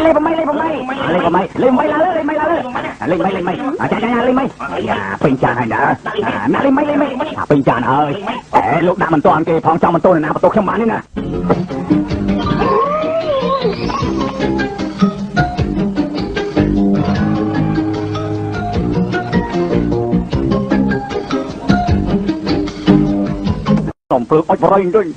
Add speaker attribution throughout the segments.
Speaker 1: lên bấm máy lên bấm máy lên máy lên máy bình trà này đã lên máy bình trà ơi lúc đã mình toàn kì phòng trong mình tôi là nào mà tôi không bán nữa nè tổng phước ôi bồi rồi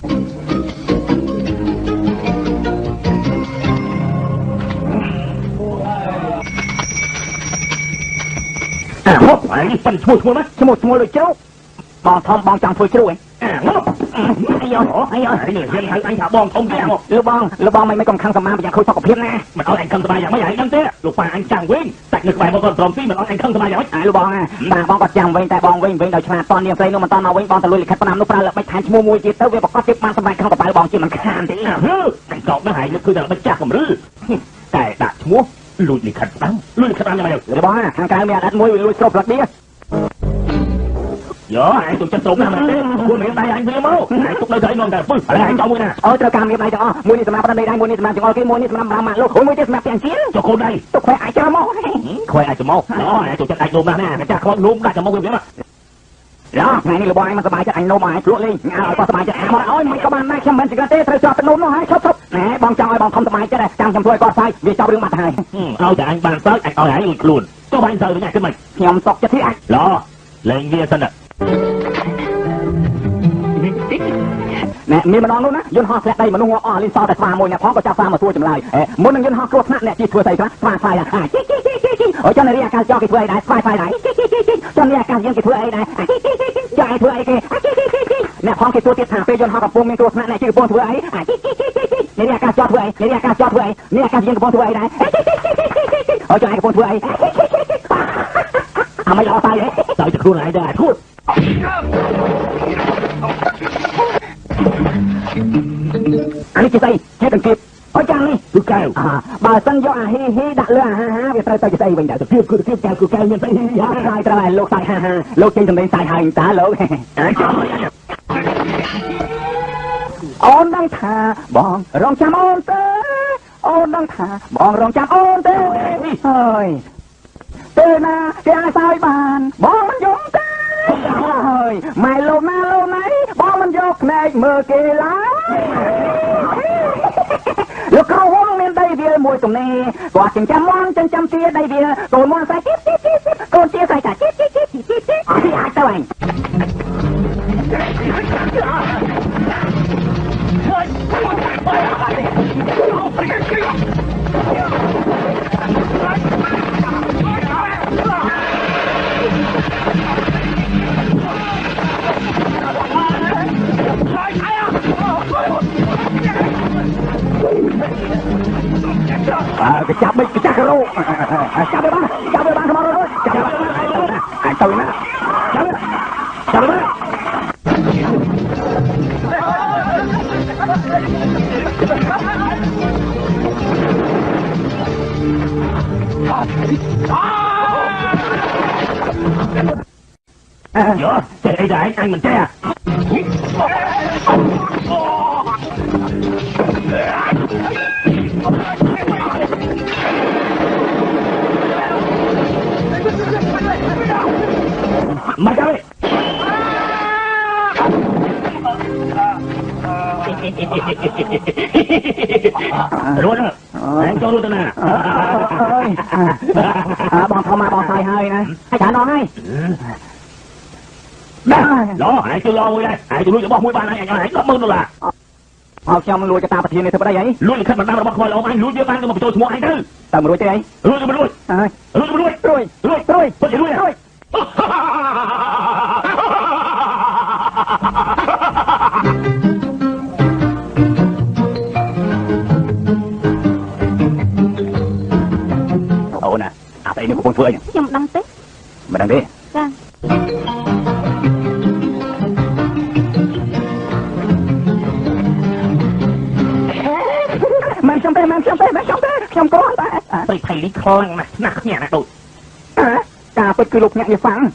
Speaker 1: hốt ấy phần thua mất thua rồi chứ bong thông bong chẳng thôi chứ rồi anh thả bong thông kẹo lưu bong mày còn khăn sầm ma bây giờ khôi thọc phiên nè mình nói anh khăn sầm ma dạng mấy vậy đâm té lục bài anh chẳng quên tạch được bài một con tròn phi mình nói anh khăn sầm ma dạng lưu bong à bà bong còn chẳng quên tại bong quên đời chả toàn niềm say nó mà toàn nào quên bong tạt lui lịch khách nam lúc ra là bạch thành mua chi tới về bọc có tiếp mang sầm ma khăn sầm bong chỉ mình khàn thế anh cọp nó hại lực cứ giờ bạch chạc cầm rưแต่ดักมัวลุยขัดตั้งยังไงเดี๋ยวบ้าทางการเมียดัดมวยลุยครบหลักเดียเยอะไอ้ตุกจะตุกนะมันเต้คุณเห็นใจไอ้เมียมั้งไอ้ตุกเลยใจนอนแต่ปึ๊บอะไรไอ้เจ้ามวยน่ะเจอการเมียไรจ้ะมวยนี่สมาปัตตานีได้มวยนี่สมาจังหวัดมวยนี่สมามาโลกมวยนี่สมาเปลี่ยนชิ้นจะโคได้ตุกควายไอ้เจ้ามั้งควายไอ้เจ้ามั้งเนาะไอ้ตุกจะไอ้โนมนะแน่จะคล้องนุ่มได้จะมั้งเยอะđó ngày này là bòi màสบายจะanh nô mà lụa lên ngàoก็สบายจะmà ôi mày các bạn nay xem mình chỉ có tê thời choเป็นnôm nó hay chốt nè bong chong ai bong khôngสบายจะได้จังจำถ้วยก็ใส่vì cho đương mặt hayเอาแต่anh bàn tới anhเอาhãy lùi lùn có bạn giờ nhảyขึ้นมาnhomตกจะที่anhรอเล่นเวียสนะnèมีมันนอนนู้นนะยืนหอกแหลกได้มันนุ่งอ้อลินซอแต่ฟาร์มวยเนี่ยพร้อมกับเจ้าฟาร์มมาตัวจำเลยมุนนึงยืนหอกรถนะเนี่ยจีทัวใส่ซะฟาร์ไฟอ่ะโอ้เจ้าในเรียกการจ่อกี่ทัวได้ไฟไหนเจ้าในเรียกการยืนกี่ทัวได้จ่อไอ้ทัวไอ้เกเนี่ยพร้อมกี่ตัวติดหาไปยืนหอกกับปุ่มมีตัวนะเนี่ยชื่อปุ่มทัวไอ้ในเรียกการจ่อทัวไอ้ในเรียกการจ่อทัวไอ้ในเรียกการยืนกับปุ่มทัวไอ้ได้โอ้จ่อไอ้กับปุ่มทัวไอ้ทำไมรอตายเลยเจ้าจะครูไหนได้พูดอันนี้จะใส่ให้เป็นคลิปโอ้จังนี่คือแก้วบ่าวสัญญาเฮ้ดักเรือฮ่าเวลาจะใส่เป็นเดี๋ยวจะคลิปคือแก้วคือแก้วยังใส่ยาใส่ตะไลโลกใส่ฮ่าโลกจริงทำเป็นใส่หายตาโลกอ่อนดังท่าบองรองจำอ่อนเต้อ่อนดังท่าบองรองจำอ่อนเต้เฮ้ยเต้นาเจ้าสายบานบองมันยงเต้เฮ้ยไม่โลมาโลไหนบองมันยกในมือเกล้าลูกเขาห้องเล่นได้เบียร์มวยตรงนี้กว่าจังจำวันจังจำเสียได้เบียร์โกนมวนใส่จิ๊บโกนเสียใส่จ่าจิ๊บที่หายตัวเองcái chạp cái chạp cái rô chạp với bạn không rồi chạp anh tôi nè chạp với bạn dạ chạy đây anh mình che mày ra đây luôn á anh cho luôn tao nè bọn thằng mà bọn xài hơi nè hãy trả nó ngay đó hãy chưa lo mui đây hãy tôi nuôi cho bọn mui ban này hãy lắm mơn đâu là học xong nuôi cho ta bạch thiên này thôi đây ấy nuôi khách mình đang là bác khoai là ông anh nuôi với ban cho một tôi mua anh thứ tao mà nuôi chơi ấy nuôi nuôi nuôi tôi chỉ nuôi thôi ủa nè tại nó con phơi nhỉ nhưng đăng tí mà đăng đi dạ mang xong tay không có ta tôi thầy đi khôi mà nặc nhà nè tôi ta phải cứ lục nhạc như phẳng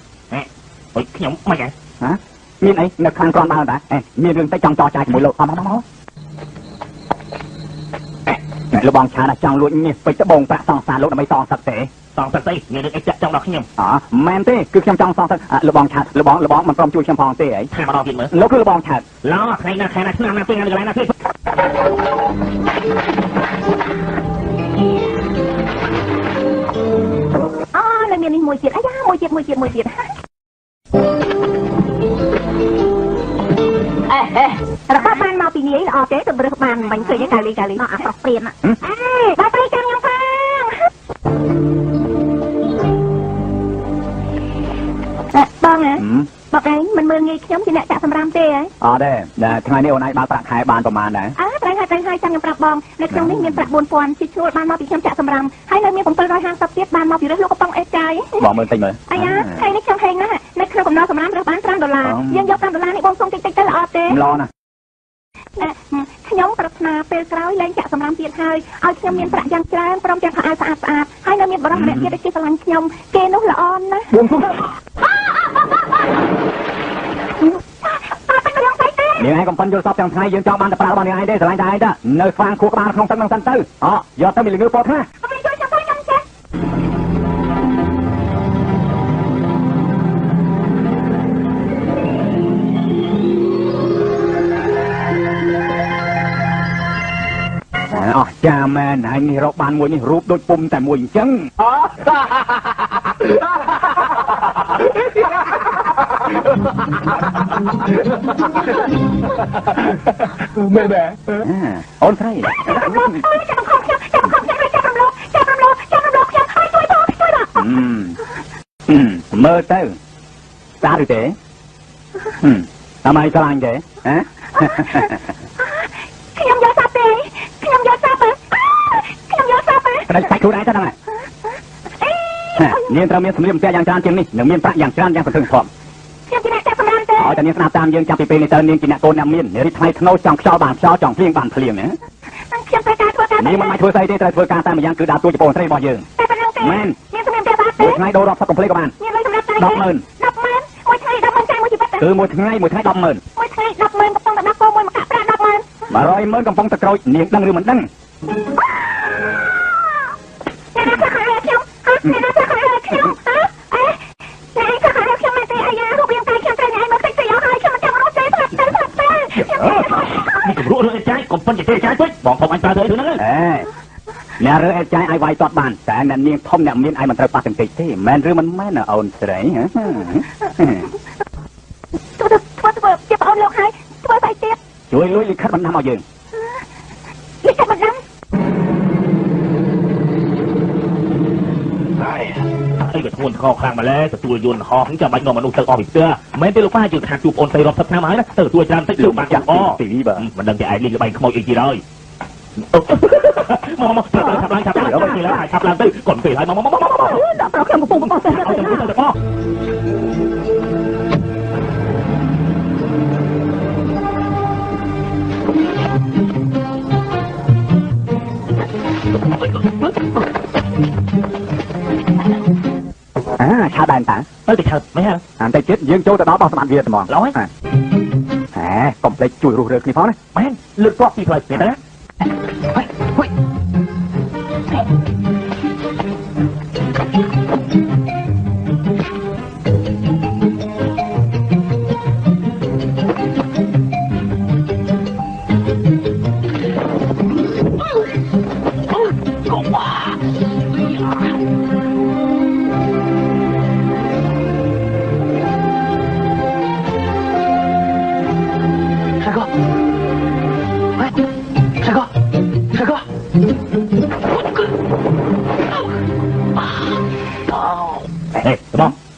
Speaker 1: ôi nhóm mày vậy hả miền ấy nực khăn con bao đã miền rừng tay trong trò trai mỗi lộ máu nè លោកបងឆាចង់លួចនេះពេជ្រត្បូងប្រាក់សងសាលោកដើម្បីសងសឹកទេសងសឹកទេងាយនឹងអីចាក់ចង់ដល់ខ្ញុំមែនទេគឺខ្ញុំចង់សងសឹកលោកបងឆាលោកបងមិនព្រមជួយខ្ញុំផងទេអីថាម្ដងទៀតមើលលោកគឺលោកបងឆាឡោថ្ងៃណាឆ្នាំណាពេលណាកន្លែងណាទេនៅមាននេះមួយទៀតអាយ៉ាមួយទៀតរបស់បានមកពីនាយល្អទេទៅរើសបានមិនឃើញទេកាលីមកអាប្រុសព្រានដល់ត្រីចាំខ្ញុំផងបងហ៎បងឯងមិនមើលងាយខ្ញុំជាអ្នកចាក់សម្រាមទេហ៎អត់ទេថ្ងៃនេះអូនឯងបានប្រាក់ខែបានប្រហែលដែរត្រូវហើយចាំខ្ញុំប្រាប់បងនៅក្នុងនេះមានប្រាក់4000ជាជួលបានមកពីខ្ញុំចាក់សម្រាមហើយនៅមាន750ទៀតបានមកពីរើសលោកកំប៉ុងអេចាយបងមើលតិចមើលអាយ៉ាថ្ងៃនេះខ្ញុំហេងណាស់នៅក្នុងកំណត់សម្រាមរើសបាន$5យើងយក$5នេះបងសុំតិចទៅល្អទេល្អណាស់ខ្ញុំប្រាថ្នាពេលក្រោយលែងចាក់សម្រាមទៀតហើយឲ្យខ្ញុំមានប្រាក់យ៉ាងច្រើនព្រមទាំងខោអាវស្អាតហើយនៅមានបរិសម្នាក់ទៀតគេស្រឡាញ់ខ្ញុំគេនោះល្អណាស់បងសុំនាងឯងកំប៉ុនយល់សពទាំងថ្ងៃយើងចង់បានតែប្រើរបស់នាងឯងទេស្រឡាញ់តែឯងទៅនៅស្វាងខួរក្បាលក្នុងទឹកនឹងសិនទៅយកទៅមានល្ងើពតខ្លះអស់ចាមែនហើយនេះរកបានមួយនេះរូបដូចពុំតែមួយអញ្ចឹងមែនទេអូនស្រីមើលទៅស្អាតឬទេតាមឯងឆ្លាញ់ទេខ្ញុំយកសាប់ទេខ្ញុំយកសាប់តែសាច់ខ្លួនឯងទៅហ្នឹងនាងត្រូវមានសម្លៀកបំពាក់យ៉ាងច្រើនជាងនេះនិងមានប្រាក់យ៉ាងច្រើនយ៉ាងប្រសើរធំខ្ញុំជាអ្នកចាក់សម្រាមទេឲ្យតែនាងស្ដាប់តាមយើងចាប់ពីពេលនេះទៅនាងជាអ្នកកូនអ្នកមានរីថ្លៃធ្នូចង់ខ្យល់បានខ្យល់ចង់ភ្លៀងបានភ្លៀងណាខ្ញុំត្រូវការធ្វើការនេះមិនមកធ្វើស្អីទេត្រូវធ្វើការតាមយ៉ាងគឺដើរតួជាបងស្រីរបស់យើងតែប៉ុណ្្នឹងទេមែនមានសម្លៀកបំពាក់បានទេថ្ងៃដូររាប់សិបកំភ្លេក៏បានមានលុយសម្រាប់តែ100000មួយថ្ងៃ100000ចាយមួយជីវិតគឺមួយថ្ងៃ100000មួយថ្ងៃ100000កំពុងតែដាក់គោមួយមកកាក់ប្រាក់100000 100,000កំពុងតែក្រូចនាងដឹងឬមិនដឹងកំពុងតែទេចាយពេកបងធំអញប្រើទៅហ្នឹងអ្នករើអេចាយឲ្យវាយតតបានតែអ្នកនាងធំអ្នកមានឲ្យមិនត្រូវប៉ះចង្កេះទេមែនឬមិនមែនអូនស្រីធ្វើជាបងអូនលោកហើយធ្វើស្អីទៀតជួយលួចលិខិតបណ្ដាំមកយើងលិខិតបណ្ដាំអីក៏ធ្ងន់ធ្ងរខ្លាំងម្ល៉េះទទួលយន្តហោះចាំបាច់នាំមនុស្សទៅអស់ពីផ្ទះមែនទេលោកប៉ាយើងថាជួបអូនស្រីរាប់សិបឆ្នាំហើយណាទៅទទួលច្រើនតិចលោកបានចាក់អទីវីបាទមិនដឹងតែឯងលេងល្បែងខ្មោចអីទៀតហើយមកឆាប់ឡើងទៅកូនពេលហើយមកដល់ប្រកខ្ញុំកំពុងបោះទៅឲ្យទៅបោះឆាប់ដែរតាទៅឆាប់មិនហ៎អានតែចិត្តយើងចូលទៅដល់បោះសម្បត្តិវាហ្មងឡោះកុំភ្លេចជួយរុះរើគ្នាផងណាមែនលើកគាត់ពីផ្លូវទេណា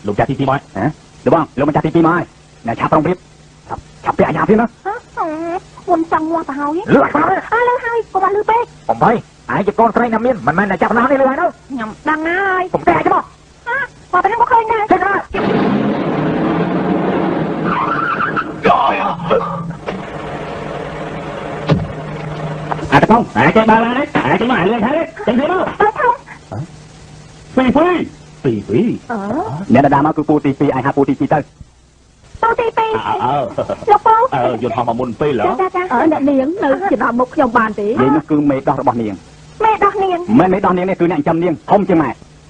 Speaker 1: លោកចាស់ទី2មកលោកបងលោកមិនចាស់ទី2មកហើយឆាប់ប្រុងព្រៀបឆាប់ពាក់អាយ៉ាទៀតណាមុនចង់ងាស់ទៅហើយលឺអត់លើហើយកុំអត់លឺពេកបំបីឯងជាកូនស្រីណាមានមិនមែនតែចាប់ណានេះលឺហើយនោះខ្ញុំដឹងហើយកុំតែចុះមកបើតែមកឃើញដែរឃើញណាអាតកងអាចបានហើយអាចមកលឿនហើយចឹងទេមកពីអ្នកដាមកគឺពូទី2អាចហៅពូទី2ទៅពូទី2លោកពូយន្តហោះមកមុនពេលហ៎អ្នកនាងនៅជាដល់មុខខ្ញុំបានទេនិយាយនោះគឺមេដោះរបស់នាង
Speaker 2: แม่ดอกเนียง
Speaker 1: ไม่ดอนเนียงนี่คือเนี่ยจำเนียงทมจังไหม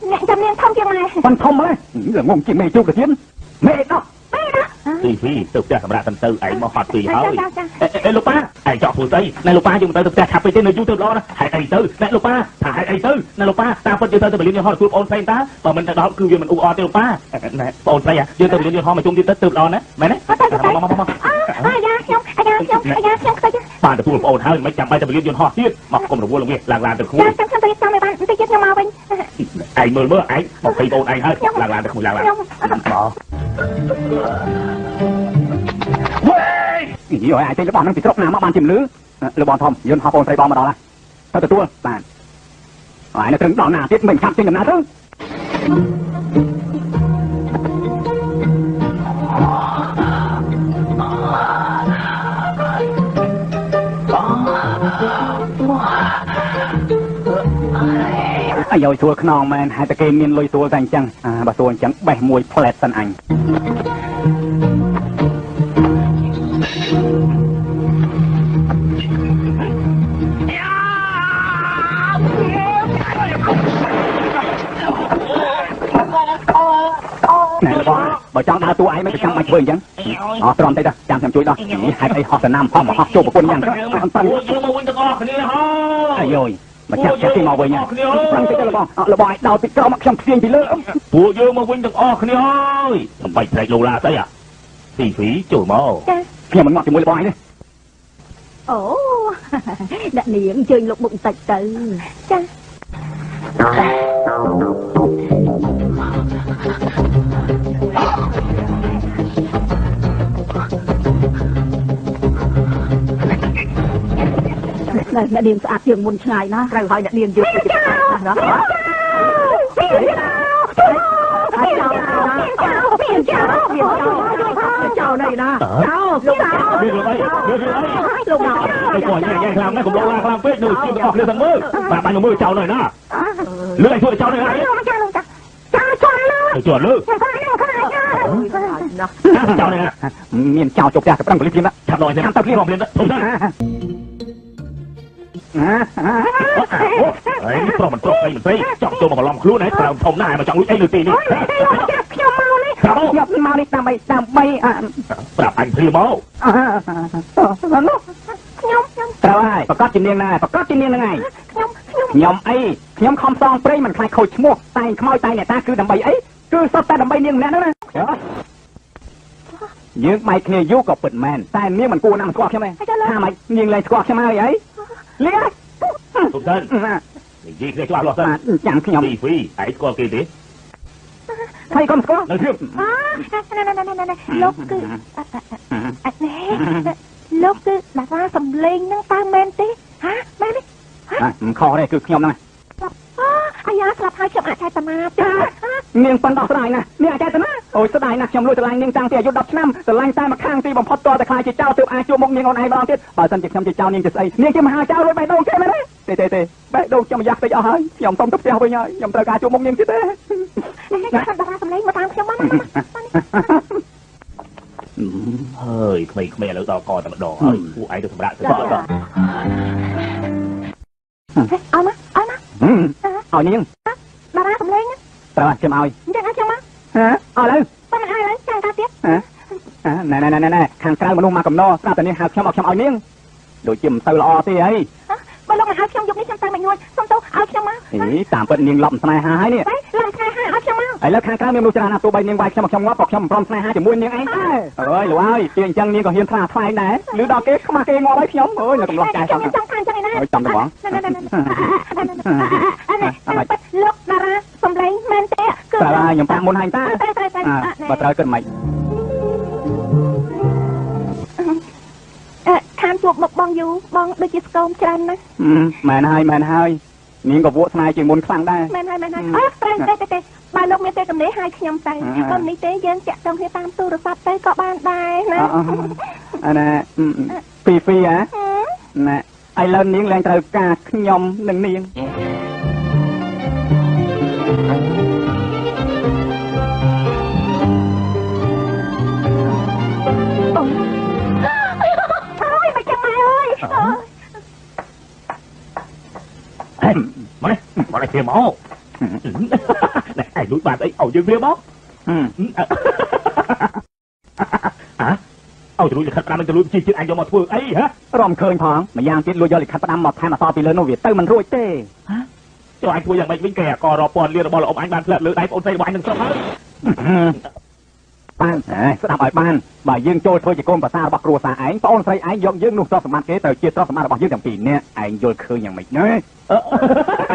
Speaker 2: เนี่ยจำเนียงทำยังไง
Speaker 1: มันทมเลยเหลืองงจริงไม่จุกกระเทียนไม่ดอก
Speaker 2: แม่นะ
Speaker 1: พี่ตึกจะสำหรับตันตือไอ้มาหอดตีเฮ้ยเอ้ลูกป้าไอ้จอกผู้ตีในลูกป้าอยู่ตึกจะขับไปเต้นในยูทูบล้อนะไอ้ตื้อในลูกป้าถ่ายไอ้ตื้อในลูกป้าตามคนยืนตึกไปเรียนยี่ห้อคือโอนไซน์ตาพอมันจะดอกคือยืนมันอุออเตียวป้าโอนไซน์ยืนตึกไปเรียนยี่ห้อมาจุ่มยืนตึกล้อนะไหมนะ
Speaker 2: อายาช่อง
Speaker 1: ป้าจะพูดโอนเฮ้ยไม่จำไปจะไปเรียนยี่ห้อที่มากรมหลวงลงเวียลางตึกคุย
Speaker 2: จังไปตามไปบ้านไปยึดยังมาเป็น
Speaker 1: ไอ้เมื่อไอ้บอกไปโอนไอ้เฮ้ยลางตึกคุยลางเฮ้ยนี่ไอ้เต้นระบอลนั่งติดรถน้ำมาบ้านจิมลื้อระบอลทอมยืนหอบโอนใส่บอลมาดอละถ้าตัวบ้านไอ้เนี่ยถึงดอกหน้าติดเหม็นขับจริงกับน้าถึงไอ้ยอยตัวขนองมันให้ตะเกียบมีนลอยตัวจังจังบะตัวจังใบมวยแผลสันอันnày là bỏ cho đa tu ấy mới chẳng mạch vơi chẳng họ tròn tay ra chẳng thèm chui đó hai tay họ sẽ nằm họ mà họ chụp một quân nhang đó ai rồi mà chắc chắc khi mò về nha đang thấy là bò đào bị cao mặc trong phiên thì lỡ bùa dơ mà quên được o khné ơi bạch lại lù la đấy à phí chổi mò khi mà ngọt thì mua bò ấy đi
Speaker 2: ồ đã niệm chơi lục bụng tạch từ chăng này đã điền sạch trường môn ngày nó rồi hỏi đã điền dược đó chào này nè chào lúc nào
Speaker 1: ไอ้ก่อนยังlàm đấy cũng lo làm phết rồi chưa học lên thằng mơ và bạn mơ chào này nè lưỡi này thôi chào này này chuẩn luôn chào này miền chào chụp ra cái băng của liên đó chào rồi thì ăn tập liên hòm liên đó không ra ấy pro mình pro mình thấy chọn tôi mà lòng luôn đấy tao thông này mà chọn lui anhตีนี่nhập mau đi tạm bayปรับanh phi máu tao aiประกอบจินเนียงนายประกอบจินเนียงยังไงยอมไอ้ยอมคอมซองเปรย์มันคล้ายโคชมวกตายขโมยตายเนี่ยตาคือดำใบไอ้คือสอบแต่ดำใบเนียงนั่นนะยืมไม่เคยยุกับเปิดแมนแต่เนียงมันกูนำสกอตใช่ไหมถ้าไม่ยิงเลยสกอตใช่ไหมไอ้เลี้ยถูกต้องยิงเลยสกอตหรอจังขยมฟรีไอ้สกอตกี่ทีใครคอมสกอตเลยเทียบ
Speaker 2: ลบคือลบคือแบบว่าสำเร็จนั่งตามแมนตีฮะแมนนี่
Speaker 1: คอเนี่ยคือขยมนั่ง
Speaker 2: อายาสลับให้ขยมอาจารย์ตมาจ้า
Speaker 1: เนียงปันดอกสลายนะเนียงอาจารย์ตมาโอ้ยสลายนะขยมรู้สลายเนียงจังเตียยุดดับน้ำสลายตามาข้างตีบ่มพอตัวแต่คลายจิตเจ้าตัวอาจูมงเนียงออนไอบอลเทียบบ่าวสันจิตขยมจิตเจ้าเนียงจะใส่เนียงจะมาหาเจ้ารถใบโดงแค่ไหมเต้ใบโดงจะมายักไปเอาให้ขยมต้มตุ๊บเตียวไปยังยมตระกาจูมงเนียงจิตเต้
Speaker 2: ดอกสำเร็จมาตามขยมมา
Speaker 1: เฮ้ยไม่แล้วต่อก่อนแต่มาดอกเฮ้ยผู้ไอ้ตัวสำราญตัวต่อ
Speaker 2: เอามา
Speaker 1: เอานี่ยัง
Speaker 2: ดอกสำเร็จนะ
Speaker 1: แต่ว่าจะมาเอา
Speaker 2: จะเอาจะมา
Speaker 1: เอาเลย
Speaker 2: ไปมาให้เลยจ้างตาเตี้ย
Speaker 1: này hàng sau mà nung mà cầm no sao tự nhiên học xong ao miếng đội chìm từ lò thì ấy
Speaker 2: bao lâu mà học xong dục đi xong tay mình nuôi xong tôi học xong má
Speaker 1: tạm bận niềng lầm này hái nè
Speaker 2: lầm này hái học xong má
Speaker 1: ấy là hàng sau miếng nuôi ra là tôi bay niềng bay xong xong ngóp bọc xong prom này hai thì mua niềng ấy ơi lũ ơi tiền chân niềng còn hiền thà phai này lũ đò kế không mà kế ngó đấy nhóm ơi là cầm lọt cài xong rồi chồng được bỏng
Speaker 2: lúc ra xong lấy men té
Speaker 1: là nhầm tạm muốn hành ta và trời cần mày
Speaker 2: tham chuộc một bong du bong đôi chiếc công chân á
Speaker 1: màn hai miếng của vua này chỉ muốn phăng đây
Speaker 2: màn hai tê ba lúc miếng tê cầm lấy hai nhầm tay cầm lấy tê dân chạy trong cái tam tu được phát tê có ban đài
Speaker 1: nè phi á nè ai lên miếng lên từ cả nhom nâng miếng máu này ai đuổi bạn ấy ẩu dương bia máu hả ẩuจะรู้จะขัดตามมันจะรู้จริงๆไอ้ยอมมาทั่วไอ้ฮะ
Speaker 3: รอมเคยท้องมาย่างติดลุยยอลิขัดประดำหมดแทนมาต่อปีเลยโนเวียเต้มันรวยเต้
Speaker 1: เจ้าไอ้ทั่วอย่างไม่วิ่งแก่กอรอปอนเรียนบอลอมอันบานเปลือกหรือไอ้ปนใส่วายหนึ่งสอง
Speaker 3: บ้านสนับไอ้บ้านบ่ายยื่นโจยเธอจะโกนภาษาบักครัวสาไอ้ตอนใส่ไอ้ยกยื่นนุ่งซอสมาเกตเตอร์เจี๊ยบสมาบักยื่นอย่างปีเนี่ยไอ้โยนคืออย่างไม่เนย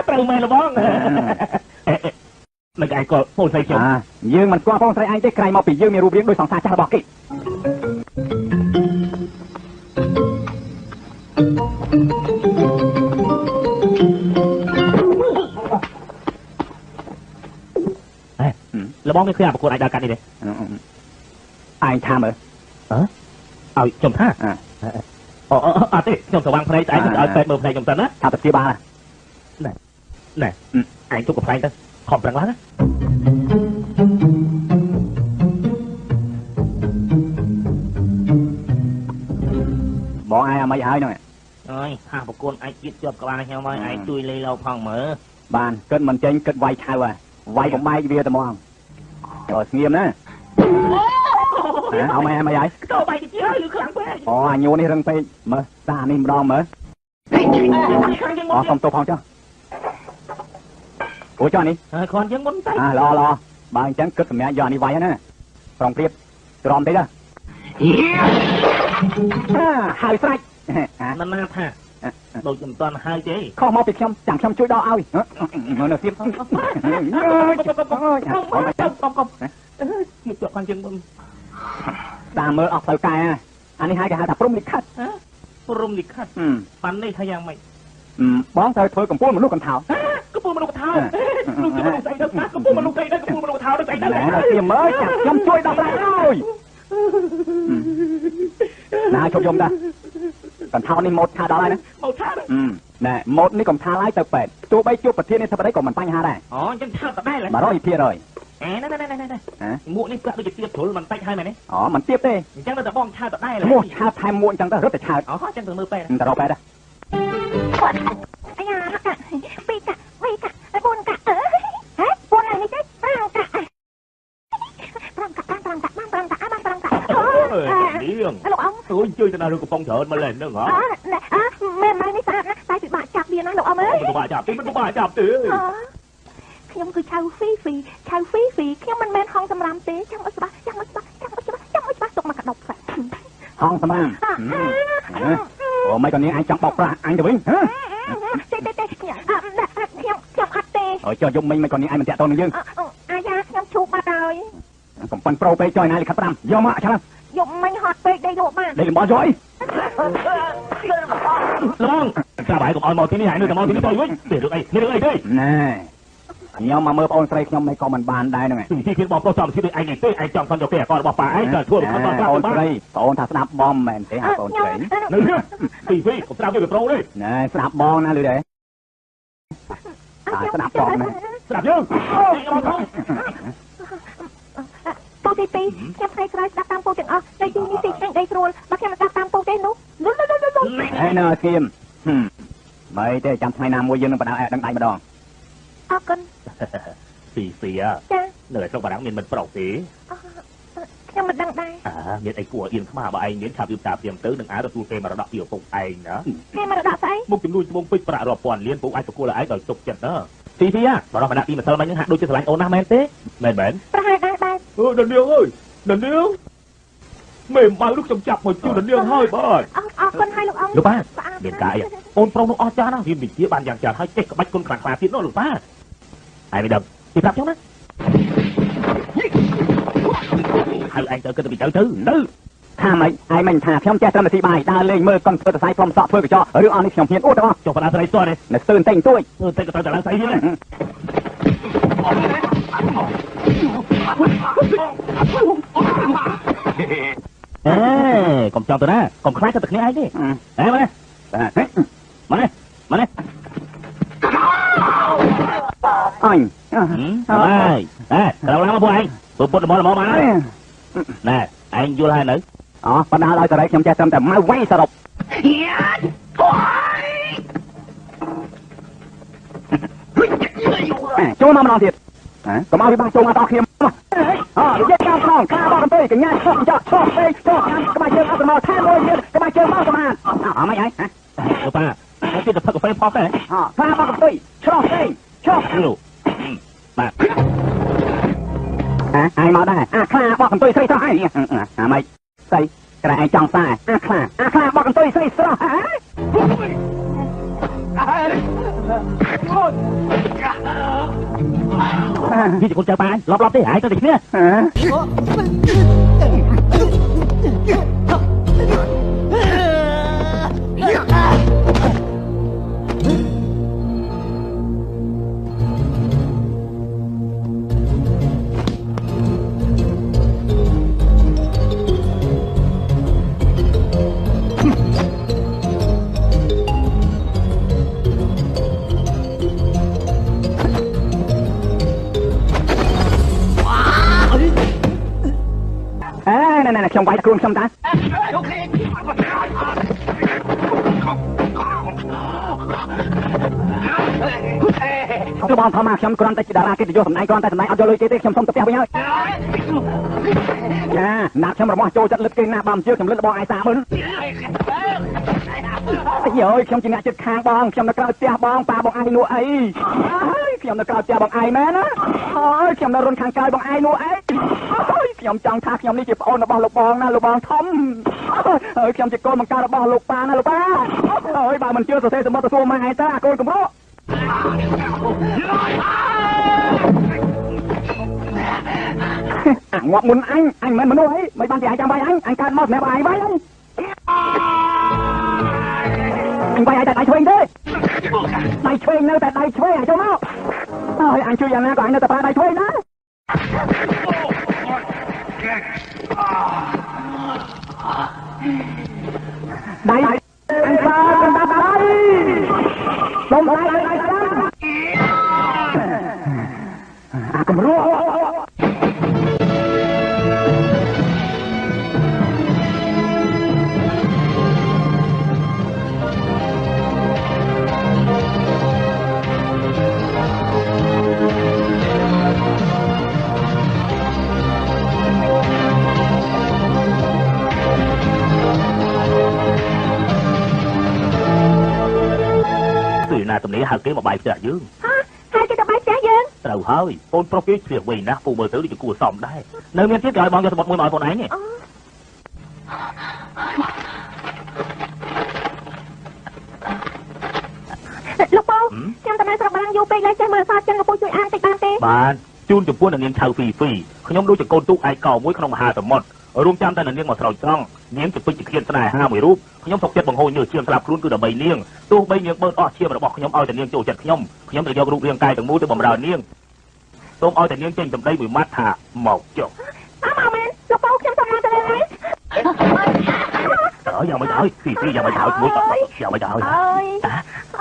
Speaker 1: ตรงไหมล่ะบ้องนั่นไอ้ก็ปนใส่เขียว
Speaker 3: ยื่นมันกว่าปนใส่ไอ้ได้ไกลมาปียื่นมีรูปเรียงโดยสองสาจ้าบอกกิ
Speaker 1: แล้วบ้องไม่เคยอ่านประกวดไอ้ดากันนี่เลย
Speaker 3: ไอ้ทำเหรอ
Speaker 1: เอาจมท่าเต้จมสว่างเพลย์ไอ้เอาไปเมื่อเพลย์จมตันนะ
Speaker 3: ทำแต่ที่บ้าน
Speaker 1: này anh chụpกับใครกันขอบแรงล้านนะ
Speaker 3: บอกไอ้ไม่ให้หน่อย
Speaker 1: เอ้ยถ้าประกวดไอ้คิดจบกับอะไรเงี้ยไม่ไอ้ตุยเลยเราพังเหมือ
Speaker 3: บ้านเกิดมันเจ๊งเกิดไวชายว่ะไวผมไม่เบียร์แต่มองrồi nghiêm đó ông em mày vậy
Speaker 1: tao bay cái chơi được khẳng quê
Speaker 3: anh vô đi rừng phi mở ta đi đo mở không tôi không cho ủa cho đi
Speaker 1: con vẫn muốn tay
Speaker 3: lo bà chẳng cất mẹ giờ đi vay nữa còn tiếp còn thế đó hai strike
Speaker 1: năm năm ha đồ chùm toàn hai chế
Speaker 3: không mau bị chẳng xong chui đo ao nó tiếp
Speaker 1: không chụp con chân bưng
Speaker 3: ta mới ọt tàu cài anh ấy hai cái hai thập rung lịch khách
Speaker 1: bắn đây thay yang mày
Speaker 3: bón thời thôi còn buôn một lúc còn thảo
Speaker 1: có buôn một lúc thảo lúc chưa một giây đó có buôn một lúc giây đó có buôn một lúc thảo đó giây đó
Speaker 3: là tiền mới chẳng xong chui đo lại rồi nè chụp dùng ta còn thaoนี่หมดท่าดออะไรนะ
Speaker 1: หมดท่า
Speaker 3: nè mộtนี่cònท่าไล่ตะเป็ดจูใบจูประเทศนี่ทำอะไรก่อนมันตั้งห้าได้
Speaker 1: อ๋อจังท่าตะได้เลย
Speaker 3: มาร้อยเพียเลย
Speaker 1: นั่นมุนี่ก็จะเทียบถูมันตั้งให้ไหมเนี่ย
Speaker 3: อ๋อมันเทียบได้
Speaker 1: จังเราจะบ้องท่าตะได้เลย
Speaker 3: มุท่าไทยมุจังแต่รถแต่ชา
Speaker 1: อ๋อจังถึงมือไป
Speaker 3: แต่เราไปได้
Speaker 2: ไอ้ยาค่ะปีกะปีกะไอ้บุญกะฮะบุญอะไรนี่ใช่ปังกะปังกะ
Speaker 1: เรื่องโอ้ยchơi cho nào được phong trợ mà lên nữa hả
Speaker 2: แม่ไม่ทราบนะตายติดบาดจับเบียร์นะลูกเอาไหม
Speaker 1: มันบาดจับมันบาดจับตื้อ
Speaker 2: ខ្ញុំគឺឆៅហ្វីហ្វីខ្ញុំមិនមែនហងសម្រាមទេចាំអត់ច្បាស់ទុកមកកដប់
Speaker 3: ហងសម្រាមអូមិនក៏នាងអញចង់បោកប្រាស់អញទៅវិញហ៎
Speaker 2: ទេខ្ញុំអត់ទេ
Speaker 3: អូចុះយំមិញមិនក៏នាងអញមិនតាក់តងនឹងយើង
Speaker 2: អាយ៉ាខ្ញុំឈូបបាត់ហើ
Speaker 3: យកុំប៉ាន់ប្រូពេកចុយណាលិខិត5យកមកឆ្លាស់
Speaker 2: យំមិញហត់ពេកដេកយកបាន
Speaker 3: ដេកលំបយយ
Speaker 1: លងចាំបាយកុំអោយមកទីនេះហើយនៅតែមកទីនេះទៅវិញទេរឿងអីនេះរឿងអីទេ
Speaker 3: ណែខ្ញុំមកមើលបងស្រីខ្ញុំមិនក៏មិនបានដែរហ្នឹង
Speaker 1: ទីគេបងប្រុសចំទីឯងទេឯងចង់សំយកពេលកនរបស់ប៉ាឯងទៅធ្វើរបស់ប៉ា
Speaker 3: បងស្រីបងថាស្ដាប់បងមែនទេហៅបងស្រី
Speaker 1: នៅទីវីកុំស្ដាប់វាប្រូទេ
Speaker 3: ណែស្ដាប់បងណាលឺទេស្ដាប់បងណា
Speaker 1: ស្ដាប់យើងបងខំ
Speaker 2: ពូទី2ខ្ញុំថ្ងៃក្រោយស្ដាប់តាមពូទាំងអស់នៅទីនេះទីខ្ញុំដេកស្រួលបើខ្ញុំស្ដាប់តាមពូទេនោះ
Speaker 3: ហើយនៅគៀមមិនទេចាំថ្ងៃណាមួយយើងនឹងបដៅអែដឹងដៃម្ដង
Speaker 2: អរគុណ
Speaker 1: ស៊ី
Speaker 2: ចា
Speaker 1: នៅក្នុងបារាំងមានមិនប្រុសទេ
Speaker 2: ខ្ញុំមិនដឹងដែរ
Speaker 1: មានអីគួរអៀនខ្មាបើឯងមានឆាប់យឺតតាព្រាមទៅនឹងអាចទទួលគេមរតកពីឪពុកឯងណា
Speaker 2: គេមរតកស្អី
Speaker 1: មុខចំនួនច្បងពេជ្រប្រាក់រាប់ពាន់លានពុកអាចប្រគល់ឲ្យឯងដោយទុកចិត្តណាទីបរោះមណៈទីម្សិលមិញហ្នឹងហាក់ដូចជាស្រឡាញ់អូនណាស់មែនទេមែន
Speaker 2: ប្រហែលដែរ
Speaker 1: ដល់នាងអើយដល់នាងមេម៉ៅលោកខ្ញុំចាប់មកជួដល់នាងហើយបាទ
Speaker 2: អរគុណហើយលោកអង្គ
Speaker 1: លោកប៉ាមានកាយអូនប្រុសនោះអស់ចាស់ណាស់រៀនវិទ្យាបានយ៉ាងច្រើនហើយចេះក្បាច់គុណខ្លាំងខ្លាទៀតនោះលោកប៉ាហើយមិនដឹងទីប្រាប់ចឹងណាហើយឯងទៅគិតទៅ
Speaker 3: ថាម៉េចឯងមិនថាខ្ញុំចេះត្រឹមអធិប្បាយដើរលេងមើលកុំធ្វើតែសាយព្រមសក់ធ្វើកញ្ចក់រឿងអស់នេះខ្ញុំហ៊ានអួតទាំងអស់
Speaker 1: ចុះបណ្ដាស្រីស្ទាត់ទេ
Speaker 3: នៅស្ទើរតែងទួយ
Speaker 1: ទៅក៏ទៅតែឡើងស្អីទៀតកុំចង់ទៅណាកុំខ្លាចទៅគ្នាឯងទេហេមកនេះ
Speaker 3: អញ
Speaker 1: ហើយត្រូវឡើងមកពួកឯងពុតល្មមមកណែឯងយល់ហើយនៅ
Speaker 3: អូបណ្ដាឲ្យតារីខ្ញុំចេះត្រឹមតែមកវៃសរុប ចូលមកម្ដងទៀតកុំឲ្យវាបាក់ចូលមកតគ្នានិយាយតាមផងខាបកទៅកញ្ញាឈប់ចោះឈប់ពេកចោះក្បាច់ជើងអត់មកថែមមួយទៀតក្បាច់ជើងមកប្រហែលអត់មិនហើយ
Speaker 1: លោកប៉ាហើយទៀតទៅផឹកកាហ្វេផងដែរ
Speaker 3: ខាបកទៅឆ្លោះពេកឈប់
Speaker 1: លោកបាទ
Speaker 3: ឯងមកដែរខ្លាបកកន្ទុយស្រីស្រស់ឯងម៉េចស្អីក្រែឯងចង់សារខ្លាបកកន្ទុយស្រីស្រស់
Speaker 1: នេះជាកូនចៅប៉ាឡប់ទេហើយទៅទីគ្នា
Speaker 3: ខ្ញុំវាយខ្លួនខ្ញុំតាលោកបងធម្មខ្ញុំគ្រាន់តែជាតារាកិត្តិយសសម្ដែងគ្រាន់តែសម្ដែងអត់យកលុយគេទេខ្ញុំសុំទៅផ្ទះវិញហើយចាណាត់ខ្ញុំរបស់ចូលចិត្តលឹកគេណាបំជឿខ្ញុំលឹកបងឯសាមើលយោខ្ញុំជាអ្នកចិត្តខាងបងខ្ញុំនៅក្រៅផ្ទះបងប៉ាបងឯងនោះអីខ្ញុំនៅក្រៅផ្ទះបងឯងមែនណាហើយខ្ញុំនៅរុនខាងក្រៅបងឯងនោះអីខ្ញុំចង់ថាខ្ញុំនេះជាប្អូនរបស់លោកបងណាលោកបងធំហើយខ្ញុំជាកូនបង្ការរបស់លោកប៉ាណាលោកប៉ាហើយបើមិនជឿសរសេរសម្បត្តិទៅសួរម៉ែឯងតើអាកូនកំរោងាប់មុនអញមិនមនុស្សអីមិនបានគេអាចចាំវាយអញកើតមកសម្រាប់ឯងវាយអញវាយតែដៃឆ្វេងទេដៃឆ្វេងនៅតែដៃឆ្វេងចូលមកហើយអញជួយយ៉ាងណាក៏អញនៅតែប្រើដៃឆ្វេងណាដៃអញប្រើកណ្ដាប់ដៃសុំដៃអាកំរោ
Speaker 1: ណាទំនេរហៅគេមកបាយផ្ទះយើង
Speaker 2: ហើយគេទៅបាយផ្ទះយើង
Speaker 1: ត្រូវហើយកូនប្រុសគេជ្រាបវិញណាពូមើលទៅដូចជាគួរសមដែរនៅមានទៀតគេឲ្យបងយកសម្បត្តិមួយមកឲ្យបងឯង
Speaker 2: លោកបងខ្ញុំទៅនៅស្រុកបារាំងយូរពេកហើយចេះមើលអក្សរចិនលោកពូជួយអានតិចបានទេ
Speaker 1: បានជូនចំពោះនាងឆៅហ្វីហ្វីខ្ញុំដូចជាកូនទូកឯកោមួយក្នុងមហាសមុទ្ររួមចាំតែនាងមកស្រោចត្រង់នាងជាពេជ្រជាខៀនស្នេហាមួយរូបខ្ញុំសុខចិត្តបង្ហូរញើសឈាមស្លាប់ខ្លួនគឺដើម្បីនាងទោះបីនាងបឺតអស់ឈាមរបស់ខ្ញុំឲ្យតែនាងចូលចិត្តខ្ញុំទៅយករូបរាងកាយទាំងមូលទៅបម្រើនាងសូមឲ្យតែនាងចេញសម្ដីមួយម៉ាត់ថាមកចុះ
Speaker 2: អើមែនលោកបងខ្ញុំសម្រាប់ទៅហើយ
Speaker 1: យ៉ាងមិនហើយហ្វីហ្វីយ៉ាងមិនហើយមួយយ៉ាងមិនហើយ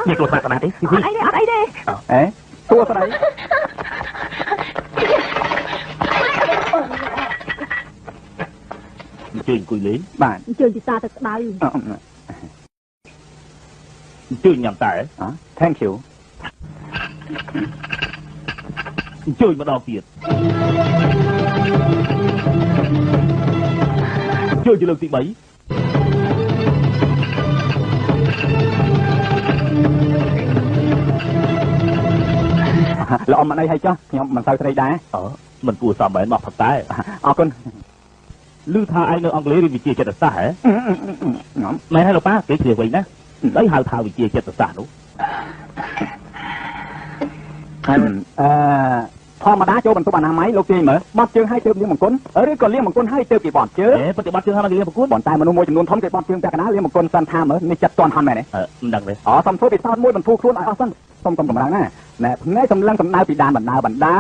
Speaker 1: នេះគ្រូស្មាត់ស្មាត់ទេហ្វីហ្វី
Speaker 2: អត់អីទេ
Speaker 3: តួស្រី
Speaker 1: ជើញអង្គុយលេង
Speaker 3: បាទ
Speaker 2: ជើញពិសាទៅក្តៅ
Speaker 1: ជើញញ៉ាំតែ
Speaker 3: Thank you
Speaker 1: ជើញម្ដងទៀតជើញជាលើកទី3
Speaker 3: ល្អមិនអីហើយចុះខ្ញុំមិនសូវស្រីដែរ
Speaker 1: មិនគួរសមមែនមកផឹកតែ
Speaker 3: អរគុណ
Speaker 1: ឮថាឯងនៅអង់គ្លេសរៀនវិទ្យាចិត្តសាស្ត្រហ៎មែនហើយលោកប៉ាគេជ្រាបវិញណាអីហៅថាវិទ្យាចិត្តសាស្ត្រនោះ
Speaker 3: ធម្មតាចូលបន្ទប់អនាម័យលោកទាយមើលបត់ជើងឲ្យទើបលាងបង្គន់ឬក៏លាងបង្គន់ឲ្យទើបគេបត់ជើង
Speaker 1: ប្រតិបត្តិជើងឲ្យលាងបង្គន់
Speaker 3: ប៉ុន្តែមនុស្សមួយចំនួនធំគេបត់ជើងតែកណ្ដាលលាងបង្គន់សិនថាមើលនេះចិត្តតន់ហន់មែនទេ
Speaker 1: មិនដឹងទេ
Speaker 3: សុំធ្វើពិសោធន៍មួយបន្ធូរខ្លួនឲ្យអស់សិនសុំកម្លាំងណាណែភ្នែកសម្លឹងសម្ដៅពីដានបណ្ដា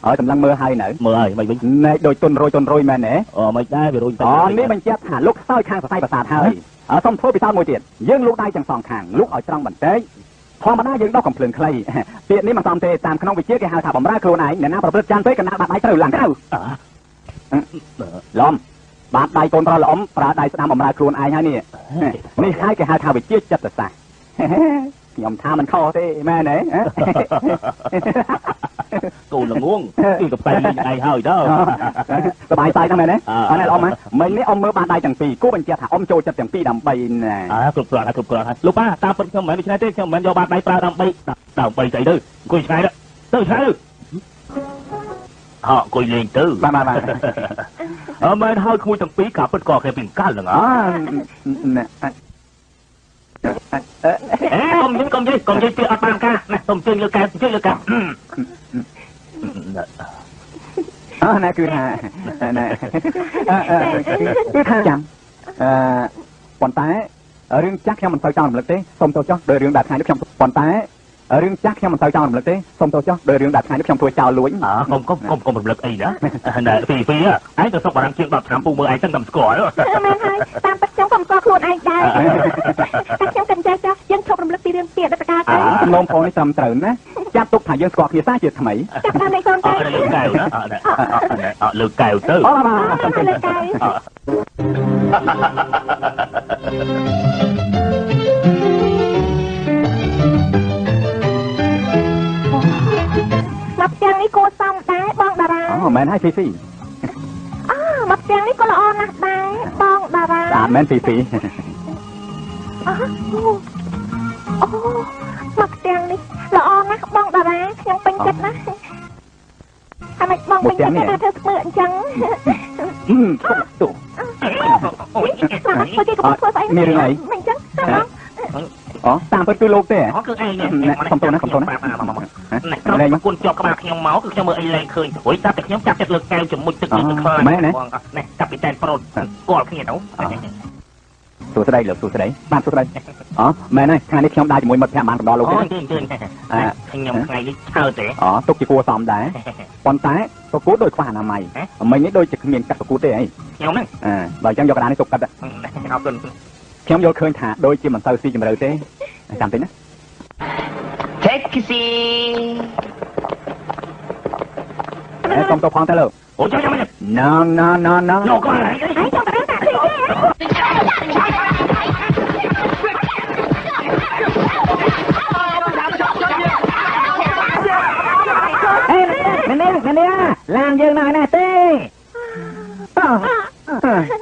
Speaker 3: ហើយសម្លឹងមើលហើយនៅ
Speaker 1: មើលហើយមិនវិញ
Speaker 3: ណែដូចទុនរុយមែនទេ
Speaker 1: មិនដែរវារុយ
Speaker 3: តែនេះបញ្ជាក់ថាលោកខ្សោយខាងសរសៃប្រសាទហើយសុំធ្វើពិសោធន៍មួយទៀតយើងលោកដៃទាំងសងខាងលោកឲ្យត្រង់បន្តិចធម្មតាយើងដោះកំភ្លើងខ្លីពាក្យនេះមិនសមទេតាមក្នុងវិទ្យាគេហៅថាបំរើខ្លួនឯងអ្នកណាប្រព្រឹត្តចាន់ពេកកណ្ដាលបាត់ដៃត្រូវឡើងក្រៅឡំបាត់ដៃកូនប្រុសល្អំប្រើដៃស្ដាំបំរើខ្លួនឯងហើយនេះហើយគេហៅថាវិទ្យាចិត្តសាស្ត្រ ខ្ញុំថាមិនខុសទេមែនទេ
Speaker 1: កូនល្ងងគឺកផ្លែលេងឯងហើយដល់
Speaker 3: សบายใจណាស់មែនទេអត់ណាអ៊ំមិញនេះអ៊ំមើលបានដៃទាំងពីរគូបញ្ជាក់ថាអ៊ំចូលចិត្តទាំងពីរដើម្បីណែ
Speaker 1: គ្រប់គ្រាន់ហើយលោកប៉ាតាមពិតខ្ញុំមិនមែនដូច្នេះទេខ្ញុំមិនយកបាតដៃប្រើដើម្បីស្អីទៅអង្គុយឆ្ងាយទៅឆ្ងាយទៅអង្គុយលេងទៅ
Speaker 3: បាទ
Speaker 1: មែនហើយក្មួយទាំងពីរក៏ពិតក៏គ្នាពីកាលហ្នឹងកុំនិយាយពីអត់បានការណាសូមជើញលើកែណែ
Speaker 3: គឺថាណែគឺថាចាំប៉ុន្តែរឿងចាស់ខ្ញុំមិនទៅចង់រំលឹកទេសូមទោសចុះដោយរឿងដែលថ្ងៃនេះខ្ញុំប៉ុន្តែរឿងចាស់ខ្ញុំមិនទៅចង់រំលឹកទេសូមទោសចុះដោយរឿងដែលថ្ងៃនេះខ្ញុំធ្វើចោលលួច
Speaker 1: កុំរំលឹកអីណាពីឯងទៅសុកបារាំងជាង10ឆ្នាំពូមើលឯងចឹងតែស្គាល់
Speaker 2: មែនហើយតាមពិតខ្ញុំក៏ស្គាល់ខ្លួនឯងដែរតែខ្ញុំក៏ចេះយើងឈប់រំលឹកពីរឿងទៀតដល់តកាទៅ
Speaker 3: សំណូមពរនេះត្រឹមត្រូវណាចាប់ទុកថាយើងស្គាល់គ្នាសាជាថ្មី
Speaker 2: ចាប់តាមលេខកូនទៅ
Speaker 1: លើកកែវណាលើកកែវទៅ
Speaker 2: លើកកែវមកទាំងនេះគួរសមដែរបងតារា
Speaker 3: មែនហើយស៊ី
Speaker 2: មកទាំងនេះក៏ល្អណាស់ដែរបងតារា
Speaker 3: ស្អាតមែនស៊ី
Speaker 2: មកទាំងនេះល្អណាស់បងតារាខ្ញុំពេញចិត្តណាស់ហើយមិនបងពេញចិត្តថាធ្វើស្មើអញ្ចឹង
Speaker 3: ទូ
Speaker 2: គេក៏ធ្វើស្អី
Speaker 3: មានរឿងអី
Speaker 2: មិនអញ្ចឹង
Speaker 3: តាមពិតគឺលោកទេ
Speaker 1: គឺឯង
Speaker 3: សំទោសណា
Speaker 1: ខ្ញុំគុណជាប់ក្បាលខ្ញុំមកគឺខ្ញុំមើលអីលែងឃើញព្រួយតែខ្ញុំចាប់ចិត្តលើកែវជាមួយទឹកនេះទៅខ្លាំងណែកាពីតែនប្រូតស្គាល់គ្នាទៅ
Speaker 3: សួស្ដីលោកសួស្ដីបាទសួស្ដីមែនហើយថ្ងៃនេះខ្ញុំដើរជាមួយមិត្តភក្តិបានទៅដល់លោកទេ
Speaker 1: ខ្ញុំថ្ងៃនេះឆើតទេ
Speaker 3: ទុកជាគួរសមដែរប៉ុន្តែប្រគួតដោយខ្វះអនាម័យមិញនេះដូចជាគ្មានកាត់ប្រគួតទេអី
Speaker 1: ខ្ញុំហ្នឹង
Speaker 3: បើអញ្ចឹងយកកណ្ដាលនេះទុកកាត់
Speaker 1: អរគុណ
Speaker 3: ខ្ញុំយល់ឃើញថាដូចជាមិនទៅស៊ីជម្រៅទេចាំតិចណា
Speaker 1: Taxi
Speaker 3: សុំទៅផងទៅលោក
Speaker 1: អូចាំ
Speaker 3: No
Speaker 1: លោកក៏ហើយ
Speaker 3: នេះឡានយើងណ៎ណាទេ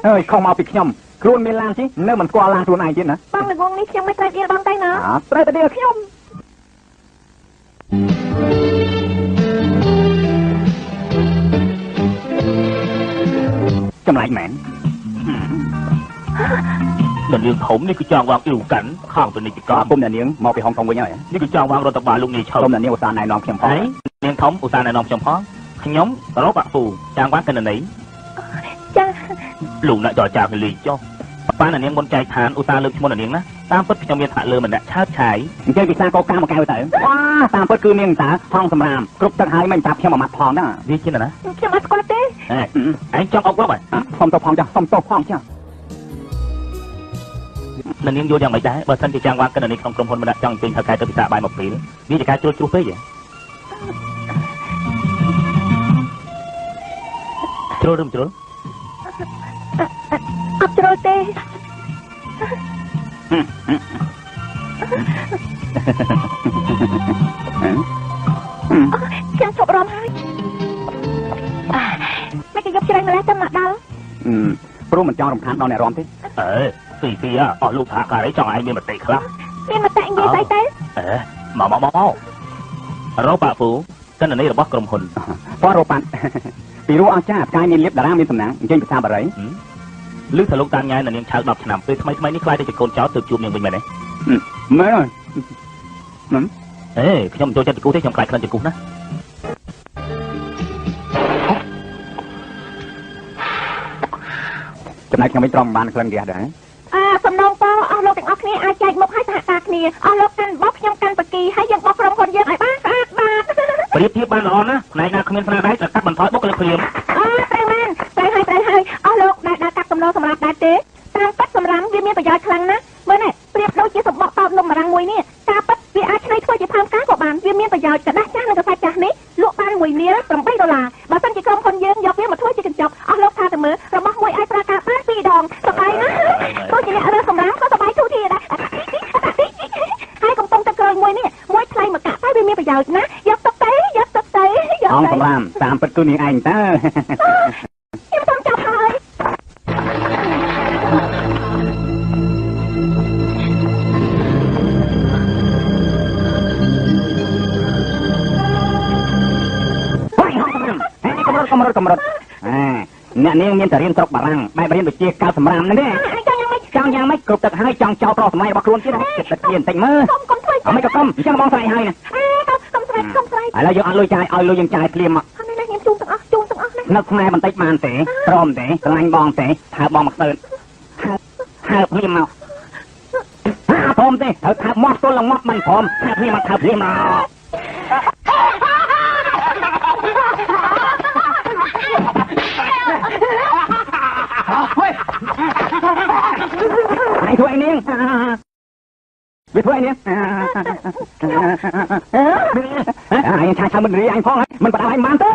Speaker 3: អើយខំមកពីខ្ញុំខ្លួនមានឡានជិះនៅមិនស្គាល់ឡានខ្លួនឯងទៀតណា
Speaker 2: បងល្ងងនេះខ្ញុំមិនត្រូវដៀលបងតែណា
Speaker 3: ត្រូវតែដៀលខ្ញុំចម្លែកមែន
Speaker 1: ដល់រឿងធំនេះគឺចង់វងអ៊ីវកាន់ខាងពាណិជ្ជកម្ម
Speaker 3: ពុំអ្នកនាងមកពីហុងកុងវិញហើយ
Speaker 1: នេះគឺចង់វងរដ្ឋបាលលោកនេះឈើ
Speaker 3: ពុំអ្នកនាងឧស្សាហ៍ណែនាំខ្ញុំផង
Speaker 1: នាងធំឧស្សាហ៍ណែនាំខ្ញុំផងខ្ញុំរកបាក់ពូចាំងវងកណ្ដណី
Speaker 2: ចា
Speaker 1: លោកអ្នកចរចាគ្នាលេងចុះប៉ានាងមុនចែកឋានឧស្សាហ៍លើកឈ្មោះនាងណាតាមពិតខ្ញុំមានថ្នាក់លើម្នាក់ឆើតឆាយ
Speaker 3: អញ្ចឹងពិសាកោកាមកកែវទៅតាមពិតគឺនាងតាហងសម្រាមគ្រប់ទឹកហើយមិនប្រាប់ខ្ញុំមួយម៉ាត់ផងណា
Speaker 1: វាជាណា
Speaker 2: ខ្ញុំអត់ស្គាល់ទេ
Speaker 1: ឯងចង់អុកវ៉ា
Speaker 3: សុំទៅផងចាសុំទៅផងចា
Speaker 1: នាងយល់យ៉ាងម៉េចដែរបើសិនជាចាំងវងកណ្ដណីក្នុងក្រុមហ៊ុនម្នាក់ចង់ពេញហៅកែទៅពិសាបាយមកពេលវាជាការជ្រុលជ្រុះពេកជ្រុលឬមិនជ្រុល
Speaker 2: អត់ជ្រុលទេខ្ញុំឈប់រំហើយមិនគេយកជ្រៃម្លេះទៅមកដល់
Speaker 3: ព្រោះមិនចង់រំខានដល់អ្នករំទេ
Speaker 1: ពីអស់លោកថាការីចង់ឲ្យមានមតិខ្លះ
Speaker 2: មានមតិនិយាយស្អីទៅ
Speaker 1: មករកបាក់ពូកណ្ដណីរបស់ក្រុមហ៊ុន
Speaker 3: គាត់រកបាត់ពីរੂអស្ចារ្យផ្កាយមានលៀបតារាមានសំណាងអញ្ចឹងភាសាបារី
Speaker 1: ឮថាលោកតាមញ៉ែនាងឆៅ10ឆ្នាំពេលថ្មីនេះខ្លាយទៅជាកូនចៅទៅជួបនាងវិញមែនទេ
Speaker 3: មែនហើយ
Speaker 1: ខ្ញុំចូលចិត្តជគូទេខ្ញុំខ្លាចក្លិនជគូណា
Speaker 3: ចំណែកខ្ញុំវិញត្រង់បានក្លិនហ្គាសដែរ
Speaker 2: សំណងតអស់លោកទាំងអស់គ្នាអាចចែកមុខឲ្យសហការគ្នាអស់លោកកាន់បោះខ្ញុំកាន់បកីហើយយើងបោះក្រុមហ៊ុនយើងឲ្យបានស្អាតបាទ
Speaker 1: ប្រៀបធៀបបានល្អណាស់ផ្នែកណាគ្មានស្នាដៃត្រូវកាត់បន្ថយបុគ្គលិកព្រាម
Speaker 2: ត្រូវមែនត្រូវហើយអស់លោកដែលកាត់កំណោសម្រាប់ដែរទេតាមពិតសម្រាប់វាមានប្រយោជន៍ខ្លាំងណាស់មើលនេះប្រៀបដូចជាសម្បកតោតនំបារាំងមួយនេះតាមពិតវាអាចឆ្នៃធ្វើជាផើងផ្កាក៏បានវាមានប្រយោជន៍កដាស់ចាស់និងកសាច់ចាស់នេះលក់បាន1លាន$8បើសិនជាក្រុមហ៊ុនយើងយកវាមកធ្វើជាកញ្ចប់អស់លោកថាទៅមើលរបស់មួយអាចប្រើការបាន2ដងសប្បាយណាស់ទោះជាអ្នករើសសម្រាប់ក៏សប្បាយទូទាដែរហើយកំពុងតែក្រ
Speaker 3: អង្គសម្រាមតាមពិតគឺនាងឯងតើ
Speaker 2: ខ្ញុំសុំចាប់ហើយ
Speaker 3: កម្រិតអ្នកនាងមានតែរៀនស្រុកបារាំងបែបរៀនដូចជាកៅសម្រាមហ្នឹងទេចង់យ៉ាងម៉េចគ្រប់ទឹកហើយចង់ចោលប្រុសសម័យរបស់ខ្លួនទៀតចិត្តទឹកជាបន្តិចមើលអត់មិនក៏កុំអញ្ចឹងបងស្រ័យហើយណាកុំស្រ័យឥឡូវយើងអត់លុយចាយឲ្យលុយយើងចាយភ្លាមមក
Speaker 2: នេះខ្ញុំជូនទាំងអស់ណា
Speaker 3: នឹកខ្មែរបន្តិចបានទេព្រមទេស្រឡាញ់បងទេថើបងមកស្ទើតហើភ្លាមមកព្រមទេត្រូវថើមកទល់ឡើងមកមិនព្រមថើភ្លាមមកថើភ្លាមមកไอ้ถ้วยนี้វាធ្វើអីនេះអញឆាឆាមិនរីអញផងមិនបដាអញបានទេ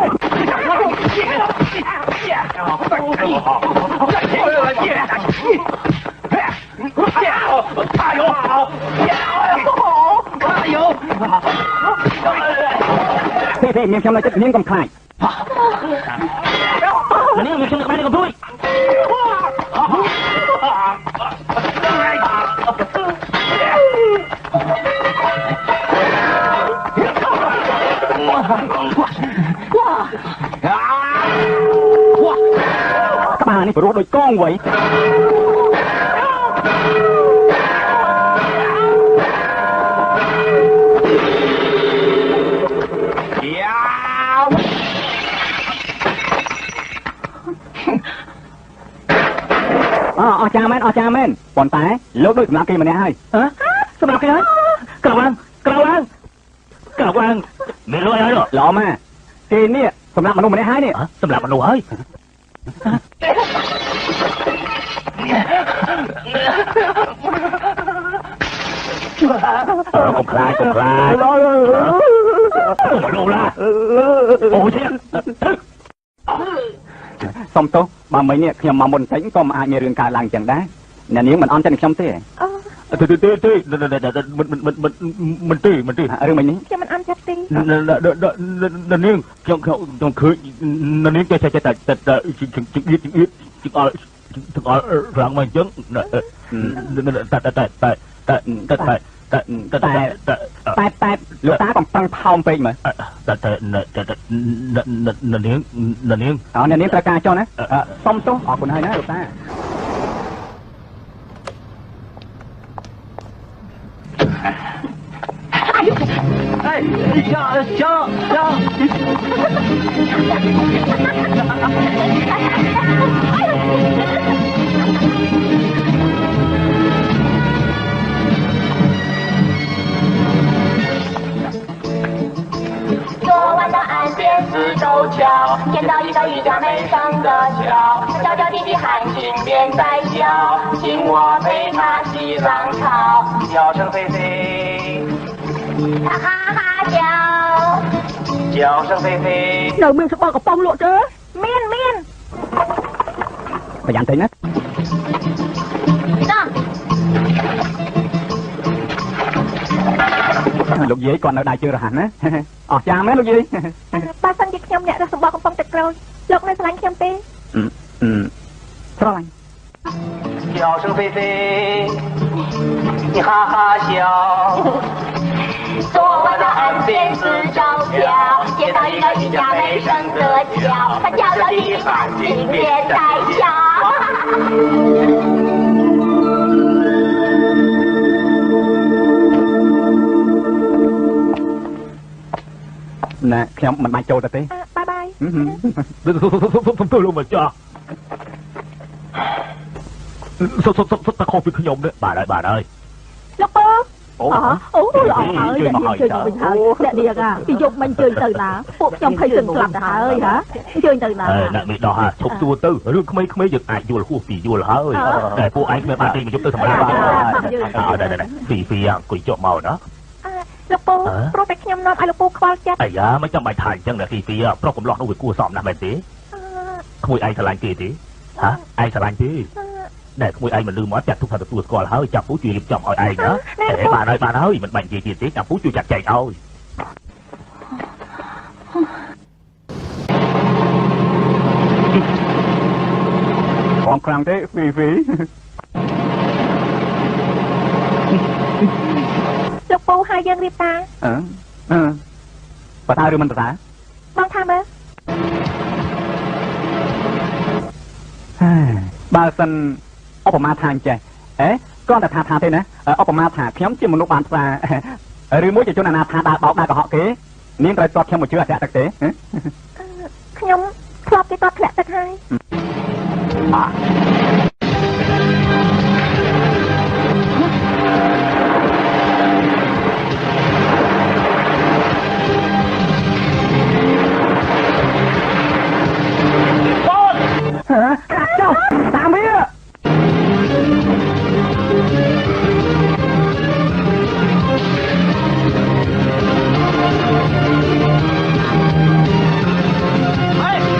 Speaker 3: ទេមានខ្ញុំនៅចិត្តនាងកុំខ្លាចនាងមានខ្ញុំក្បែរនេះកុំព្រួយក្បាលនេះព្រោះដូចកងវៃអស់ចាមែនប៉ុន្តែលោកដូចសម្រាប់គេម្នាក់ហើយសម្រាប់គេហើយក្រៅឡើងមានលុយហើយឡំគេនេះសម្រាប់មនុស្សម្នាក់ហើយនេះសម្រាប់មនុស្សហើយកុំខ្លាចមនុស្សឡាអូឈៀសុំទោសបើមិញនេះខ្ញុំមកមុនបន្តិចក៏មិនអាចមានរឿងកើតឡើងចឹងដែរអ្នកនាងមិនអន់ចិត្តនឹងខ្ញុំទេទេមិនទេរឿងមិញនេះខ្ញុំមិនអន់ចិត្តទេអ្នកនាងខ្ញុំឃើញអ្នកនាងចេះតែចង្អល់រាំងមកអញ្ចឹងតែលោកតាកំពុងថោមពេកមើលតែអ្នកនាងត្រូវការចុះណាសុំទោសអរគុណហើយណាលោកតា
Speaker 4: 四周桥，见到一个渔家美上的桥，娇娇滴滴喊金边在叫，请我陪他洗浪潮，叫声飞飞，他哈哈叫声飞飞。
Speaker 2: នៅមានស្បកកំប៉ុងលក់ទេមាន
Speaker 3: ប្រយ័ត្នតិចណាលោកយាយគាត់នៅដៃជើងរហ័សណាអស់ចាមែនលោកយាយ
Speaker 2: បើសិនជាខ្ញុំអ្នករស់សម្បកកំប៉ុងទឹកក្រូចលោកនៅស្រឡាញ់ខ្ញុំទេ
Speaker 3: ស្រឡាញ់
Speaker 4: 叫声飞飞你哈哈笑昨晚的岸边四周桥见到一个渔家美声的叫他叫到一喊金边在叫
Speaker 3: ណែខ្ញុំមិនបាច់ចូលទៅទេ
Speaker 2: បាយ
Speaker 1: ទៅលោកម្ចាស់សុទ្ធតែខុសពីខ្ញុំទេបាទហើយ
Speaker 2: លោកពូអូល្អហើយជួយមកហើយអ្នកនាងពីយប់មិញជើញទៅណាពួកខ្ញុំភ័យសឹងស្លាប់ទៅហើយហ៎ជើញទៅណា
Speaker 1: អ្នកមេដោះឈប់សួរទៅរឿងក្មេងៗយើងអាចយល់ហួសពីយល់ហើយតែពួកឯងគ្មានបានទីមកយប់ទៅសម្រាប់ដែរពីអង្គុយចុះមកណា
Speaker 2: លោកពូព្រោះតែខ្ញុំនាំឲ្យលោកពូខ្វល់ចិត្ត
Speaker 1: អាយ៉ាមិនចាំបាច់ថាអញ្ចឹងណាពីប្រុសកំឡោះនោះវាគួរសមណាស់មែនទេក្មួយឯងស្រឡាញ់គេទេហ៎ឯងស្រឡាញ់ទេណែក្មួយឯងមិនលឺមកចាត់ទុកថាទទួលស្គាល់ហើយចាប់ពូជួយរៀបចំឲ្យឯងណាបានហើយមិនបាច់និយាយទៀតទេចាប់ពូជួយចាត់ចែងឲ្យ
Speaker 3: បងខ្លាំងទេហ្វីហ្វី
Speaker 2: លោកពូហើយយើងរៀបតា
Speaker 3: បើថាឬមិនប្រសា
Speaker 2: បងថាមើល
Speaker 3: បើសិនឧបមាថាអញ្ចេះគាត់តែថាទេណាឧបមាថាខ្ញុំជាមនុស្សបានផ្សារឬមួយជាជនអនាថាដើរបោកដើរកុហកគេនាងត្រូវទាត់ខ្ញុំមកជឿអត់ទេ
Speaker 2: ខ្ញុំធ្លាប់គេតតធ្លាក់ទឹកហើយ
Speaker 3: កាត់ចុះតាមវា អ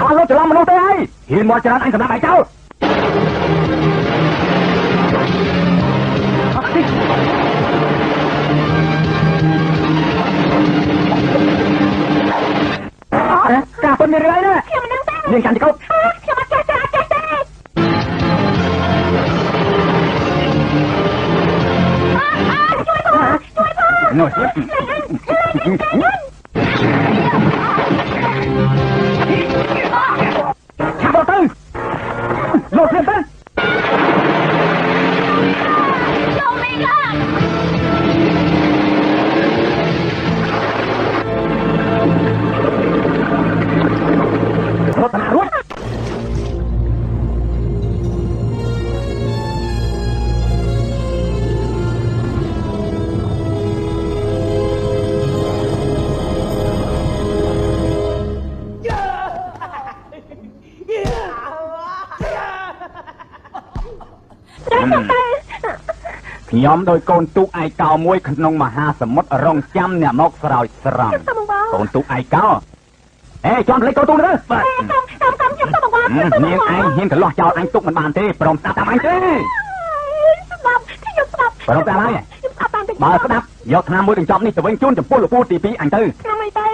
Speaker 3: ស់លោកច្រឡំមនុស្សទេហើយហ៊ានមកច្រើនអញសម្រាប់ឯងចោលការពុនមានរឿងអីណា
Speaker 2: ខ្ញុំមិនដឹងទេ
Speaker 3: នាងកាន់ចកោ
Speaker 2: ខ្ញុំអត់ចេះទេអត់ចេះទេជួយផង
Speaker 3: នោះ ឆាប់ទៅលោកព្រាមទៅ
Speaker 2: 救命啊
Speaker 3: រត់តារួច ខ្ញុំដោយកូនទូកឯកោមួយក្នុងមហាសមុទ្ររងចាំអ្នកមកស្រោចស្រង់
Speaker 2: ខ្ញុំបង
Speaker 3: កូនទូកឯកោជាប់លេខកូនទូកទៅបាទ
Speaker 2: ខ្ញុំទៅបង
Speaker 3: នាងឯងហ៊ានកន្លោះចោលអញទុកមិនបានទេព្រមស្ដាប់តាមអញទេ
Speaker 2: ស្ដាប់ខ្ញុំស្ដាប់
Speaker 3: ព្រមស្ដាប់ហើយ
Speaker 2: ខ្ញុំស្ដាប់តាមតិច
Speaker 3: បើស្ដាប់យកថ្នាំមួយកញ្ចប់នេះទៅវិញជូនចំពោះលោកពូទី2អញទៅ
Speaker 2: ខ្ញុំអីទៅ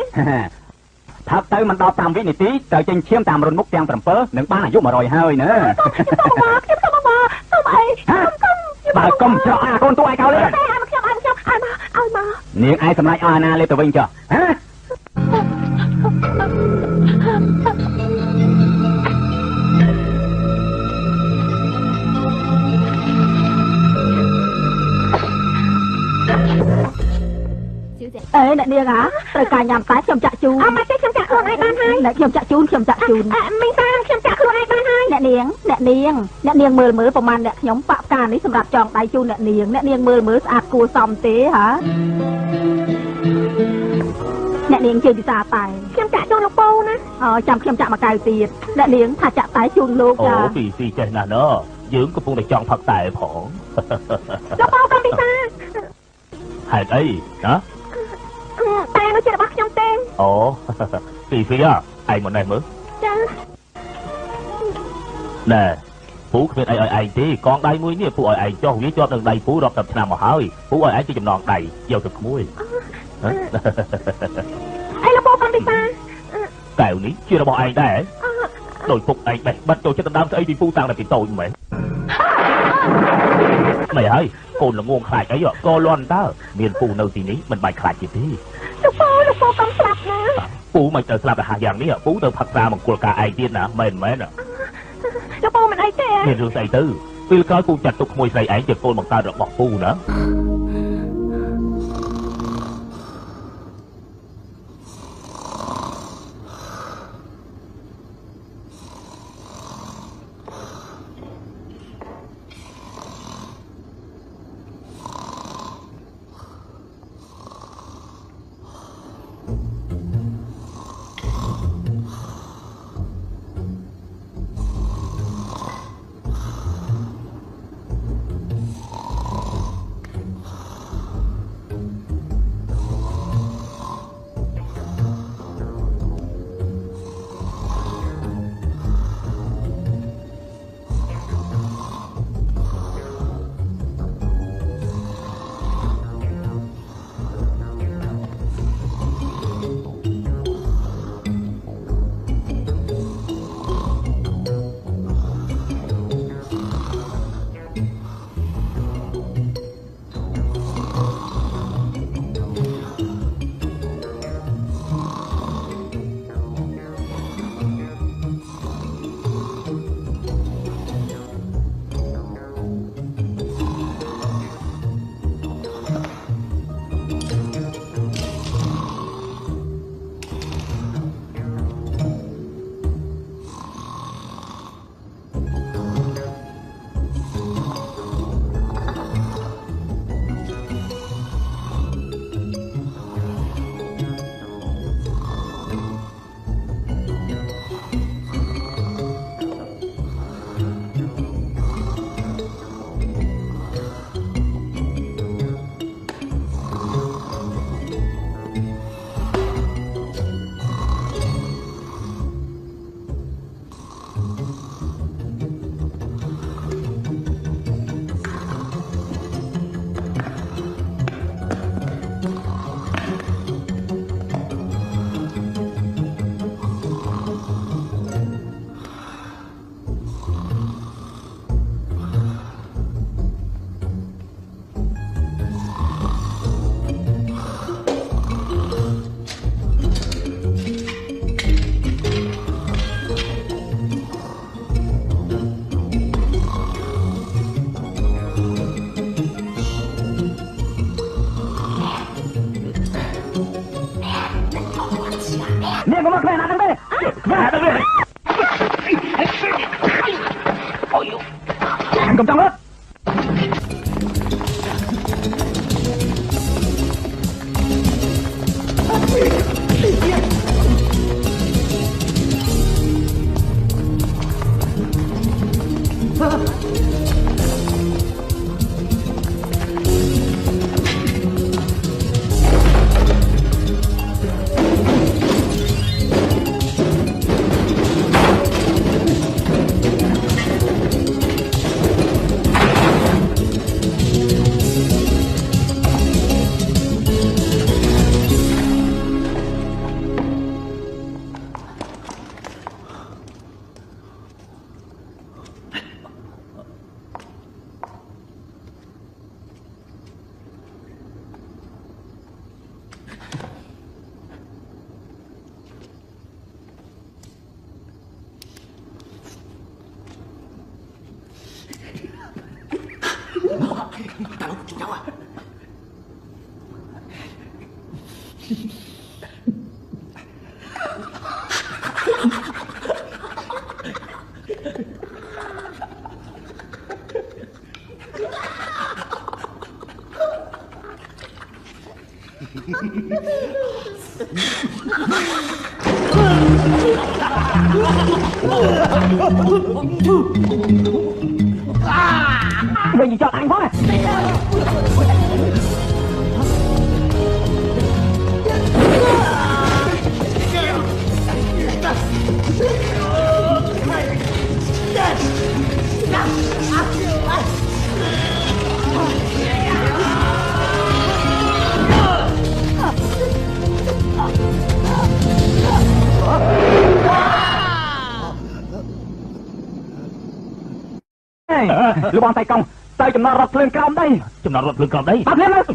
Speaker 3: ថាទៅមិនដល់5វិនាទីទៅចេញឈាមតាមរុនមុខទាំង7នឹងបានអាយុ100ហើយណា
Speaker 2: ខ្ញុំទៅបងទៅអីខ្ញុំ
Speaker 3: បើកុំច្រកអាកូនទូកឯកោលេ
Speaker 2: ខ្ញុំឲ្យមក
Speaker 3: នាងឯងសម្រេចឲ្យអាណាលេបទៅវិញចុះហ៎
Speaker 2: អេអ្នកនាងហ៎ត្រូវការញ៉ាំតែខ្ញុំចាក់ជូនអត់មកទេខ្ញុំចាក់ខ្លួនឯងបានហើយអ្នកខ្ញុំចាក់ជូនខ្ញុំចាក់ជូនមីងតាខ្ញុំចាក់ខ្លួនឯងបានហើយអ្នកនាងមើលប្រហែលអ្នកខ្ញុំបាក់ផ្កានេះសម្រាប់ចងដៃជូនអ្នកនាងមើលស្អាតគួរសមទេហ៎អ្នកនាងជឿពិសាតែខ្ញុំចាក់ជូនលោកពូណាចាំខ្ញុំចាក់មួយកៅទៀតអ្នកនាងថាចាក់តែជូនលោកចា
Speaker 1: អូពីស៊ីចេះណាស់ណយើងកំពុងតែចង់ផឹកតែផង
Speaker 2: លោកពូកំពិសា
Speaker 1: ហេតុអីណា
Speaker 2: តែនោះជារបស់ខ្ញុំទេ
Speaker 1: អូពីស៊ីឯងមកនេះមើល
Speaker 2: ចា
Speaker 1: ណែពូគ្មានអីឲ្យឯងទេកងដៃមួយនេះពូឲ្យឯងចុះវាជាប់នឹងដៃពូរាប់10ឆ្នាំមកហើយពូឲ្យឯងជាចំណងដៃយកទៅក្មួយ
Speaker 2: អីលោកពូកំពិសា
Speaker 1: កែវនេះជារបស់ឯងដែរដោយពុកឯងបេះបិទចូលចិត្តដណ្ដើមស្អីពីពូតាំងតែពីតូចមែនមិនហើយកូនល្ងងខ្លាចអីក៏លន់តើមានពូនៅទីនេះមិនបាច់ខ្លាចទៀតទេ
Speaker 2: លោកពូកំស្លាប់ណា
Speaker 1: ពូមិនទៅស្លាប់រហ័សយ៉ាងនេះពូទៅផឹកស្រាមង្គលការឯងទៀតណាមែន
Speaker 2: លោកពូមិនអីទេ
Speaker 1: មានរឿងស្អីទៅពេលក្រោយពូចាត់ទុកក្មួយស្រីឯងជាកូនបង្កើតរបស់ពូណា
Speaker 3: អ នាងកុំមកខ្វែណាស់ហ្នឹងទេខ្វែហ្នឹងទេអូយកុំចង់រត់វិញចោលអញផងលោកបងតៃកង់ទៅចំណត់រត់ភ្លើងក្រោមដី
Speaker 1: ចំណត់រត់ភ្លើងក្រោមដី
Speaker 3: បាត់ភ្លើង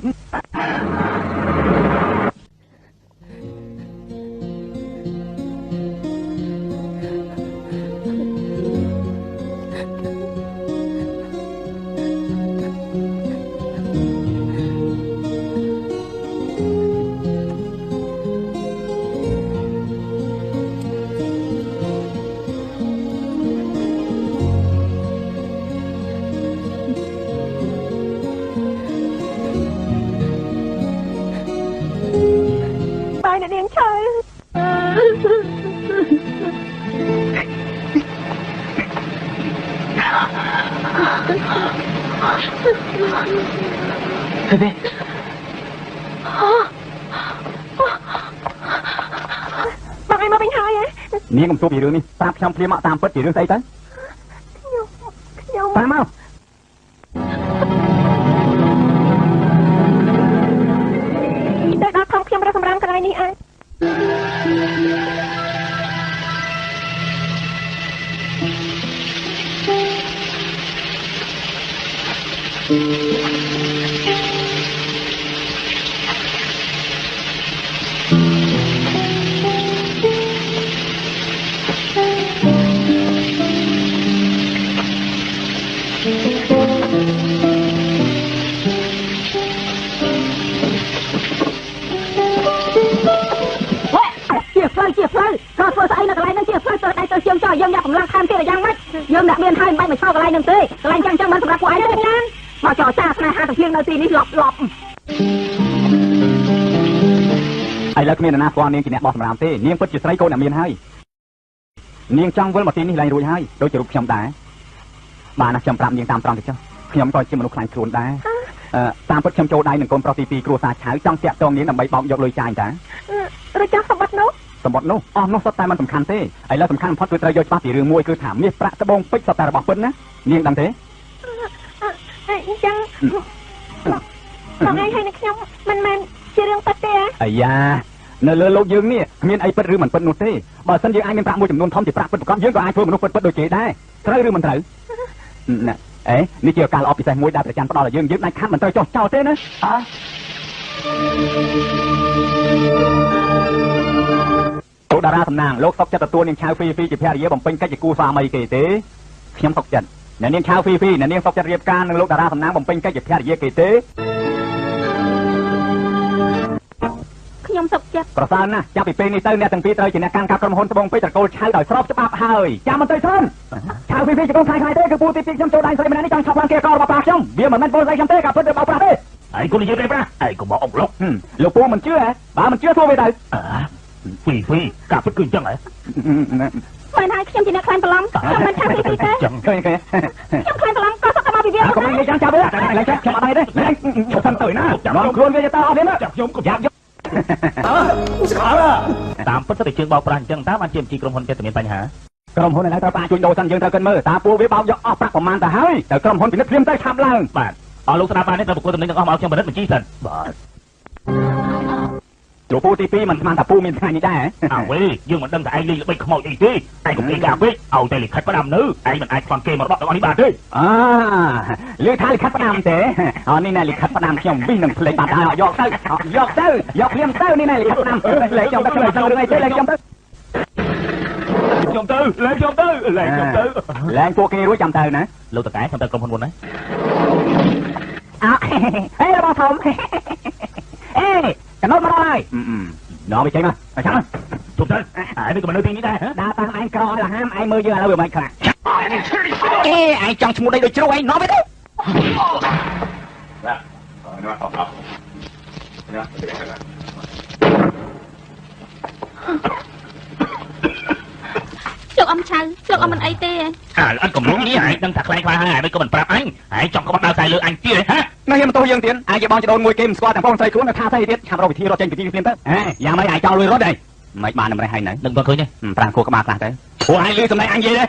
Speaker 2: នាងឈើ
Speaker 3: ទេ
Speaker 2: បងឯងមកវិញហើយ
Speaker 3: នាងកុំសួរពីរឿងនេះប្រាប់ខ្ញុំភ្លាមមកតាមពិតជារឿងស្អីទៅ
Speaker 2: ខ្ញុំ
Speaker 3: តាមមក
Speaker 2: ទៅដល់ខំខ្ញុំរកសម្រាមកន្លែងនេះឯងជាផ្លូវក៏ធ្វើស្អីនៅកន្លែងហ្នឹងជាផ្លូវទៅដៃទៅជាងចោលយើងយកកម្លាំងថែមទៀតយ៉ាងម៉េចយើងអ្នកមានហើយមិនបាច់មកឆោកន្លែងហ្នឹងទេកន្លែងចឹងមិនសម្រាប់ពួកឯងទេណាមកចោលចាស្នេហាទាំងជាងនៅទីនេះលប់
Speaker 3: ឥឡូវគ្មាននរណាស្គាល់នាងជាអ្នកបោះសម្រាមទេនាងពិតជាស្រីកូនអ្នកមានហើយនាងចង់វិលមកទីនេះឡើងរួចហើយដូចជារូបខ្ញុំដែរបានណាខ្ញុំប្រាប់នាងតាមត្រង់ទៅចុះខ្ញុំក៏ជាមនុស្សខ្លាញ់ខ្លួនដែរតាមពិតខ្ញុំចូលដៃនឹងកូនប្រុសទី2គ្រួសារឆៅចង់តាក់ទងនាងដើម្បីបោកយកលុយចាយតា
Speaker 2: ឬចង់សម្បត្តិនោះ
Speaker 3: អស់នោះសុទ្ធតែមិនសំខាន់ទេឥឡូវសំខាន់បំផុតគឺត្រូវយកច្បាស់ពីរឿងមួយគឺថាមាសប្រាក់ត្បូងពេជ្រសុទ្ធតែរបស់ពិតណានាងដឹងទេ
Speaker 2: អញ្ចឹងបងឯងហើយនឹងខ្ញុំមិនមែនជារឿងពិតទេ
Speaker 3: អាយ៉ានៅលើលោកយើងនេះគ្មានអីពិតឬមិនពិតនោះទេបើមិនយើងអាចមានប្រាក់មួយចំនួនធំជាប្រាក់ពិតប្រកបយើងក៏អាចធ្វើមនុស្សពិតដូចគេដែរត្រូវឬមិនត្រូវណាអេនេះជាឱកាសល្អពិសេសមួយដែលព្រះច័ន្ទផ្ដល់ឲ្យយើងដាច់ខាត់មិនត្រូវចោះចោលទេណាលោកតារាសំណាងលោកសុកចិត្តទទួលនាងឆៅហ្វីហ្វីជាភរិយាបំពេញកិច្ចជាគូស្វាមីគេទេខ្ញុំសុកចិត្តអ្នកនាងឆៅហ្វីហ្វីអ្នកនាងសុកចិត្តរៀបការនឹងលោកតារាសំណាងបំពេញកិច្ចជាភរិយាគេទេ
Speaker 2: ខ្ញុំសុខចិត្ត
Speaker 3: ប្រសើរណាស់ចាប់ពីពេលនេះទៅអ្នកទាំងពីរត្រូវជាអ្នកកាន់កាប់ក្រុមហ៊ុនត្បូងពេជ្រត្រកូលឆៅដោយស្របច្បាប់ហើយចាំមិនទៅស្រុនឆៅពីពីក្រុមខ្លាយទេគឺពូទីពីខ្ញុំចូលដៃស្រីម្នាក់នេះចង់ឆាប់ឡើងគេករបស់ប៉ាខ្ញុំវាមិនមែនពលស្រីខ្ញុំទេក៏ពិតទៅបោកប្រាស់ទេ
Speaker 1: ឯងគុំនិយាយទេប្រាឯងក៏មកអុកលុក
Speaker 3: លោកពូមិនជឿហ៎បើមិនជឿធ្វើវាទៅ
Speaker 1: ហ្វីការពិតគឺអញ្ចឹងហ៎
Speaker 2: មិនហើយខ្ញុំជាអ្នកខ្លាញ់ប្រឡំខ្ញុំមិនឆាប់ពីទេ
Speaker 3: ចឹងឃើញ
Speaker 2: ខ្ញុំខ្លាញ់ប្រឡំក៏សុខតែមកពីវា
Speaker 3: កុំនិយាយចឹងចាប់វាឡើងចាប់ខ្ញុំអត់ដែរទេឡើងខ្ញុំទៅណានាំខ្លួនវាទៅអស់ទេណាខ្ញុំក៏យ៉ាប់យក
Speaker 1: តាមពិតទៅជើងបោកប្រាស់អញ្ចឹងតើបានជាជីក្រុមហ៊ុនចិត្តតែមានបញ្ហា
Speaker 3: ក្រុមហ៊ុនឯណាត្រូវប៉ាជួយដូរសិនយើងត្រូវគិតមើលតើពួកវាបោកយកអស់ប្រាក់ប្រមាណទៅហើយទៅក្រុមហ៊ុនពិនិត្យព្រាមទៅឆាប់ឡើង
Speaker 1: បាទអស់លោកស្ដាប់បាននេះត្រូវប្រកួតតំណែងទាំងអស់មកឲ្យខ្ញុំបណ្ឌិតបញ្ជីសិនបាទ
Speaker 3: លោកពូទី2មិនស្មានថាពូមានថ្ងៃនេះដែរ
Speaker 1: អើវិញយើងមិនដឹងថាឯងលេងល្បិចខ្មោចអីទេឯងកុំនិយាយកាពេកឲ្យតែលិខិតផ្ដាំនៅឯងមិនអាចខ្វល់គេមកដកទាំងអស់នេះបានទេ
Speaker 3: លឺថាលិខិតផ្ដាំទេនេះណែលិខិតផ្ដាំខ្ញុំវិញនឹងផ្លេចបាត់ហើយយកទៅយកព្រាមទៅនេះណែលិខិតផ្ដាំលេខខ្ញុំទៅខ្ញុំរឿងអីទេលេខខ្ញុំទៅលែងពួកគេរួចចាំទៅណា
Speaker 1: លោកតកែខ្ញុំទៅក្រុមហ៊ុនមុនណា
Speaker 3: ហេរបស់ធំអេកណូតមកហើយនាំវាចេញមកចាំ
Speaker 1: ជុំទៅឯងនេះក៏មិននៅទីនេះដែរ
Speaker 3: ដើរតាមឯងក្រឲ្យលហាមឯងមើលយើងឥឡូវវាមិនខ្លាំងឯងចង់ឈ្មោះដីដូចជ្រោះឯងនាំវាទៅ
Speaker 2: លោកអំឆៅលោកអំមិនអីទេ
Speaker 1: អត់កំឡុងនេះឯងដឹងថាខ្លាំងខ្លាហើយមិនក៏មិនប្រាប់ឯងចង់ក្បត់ដើរខ្សែលើអញទៀតហ៎
Speaker 3: នៅហ៊ានបន្ទោសយើងទៀតឯងជាបងចដូនមួយគេមិនស្គាល់ទាំងបងស្រីខ្លួននៅថាស្អីទៀតឆាប់រកវិធីរត់ចេញពីទីនេះទៅយ៉ាងម៉េចឯងចោលលុយរត់ឯងមិនបានម្លេះហើយនៅ
Speaker 1: ដឹងបើឃើញទេ
Speaker 3: ប្រាំងគោក្បាលខ្លះទៅព្រោះឯងលឺសម្លេងអញនិយាយទេ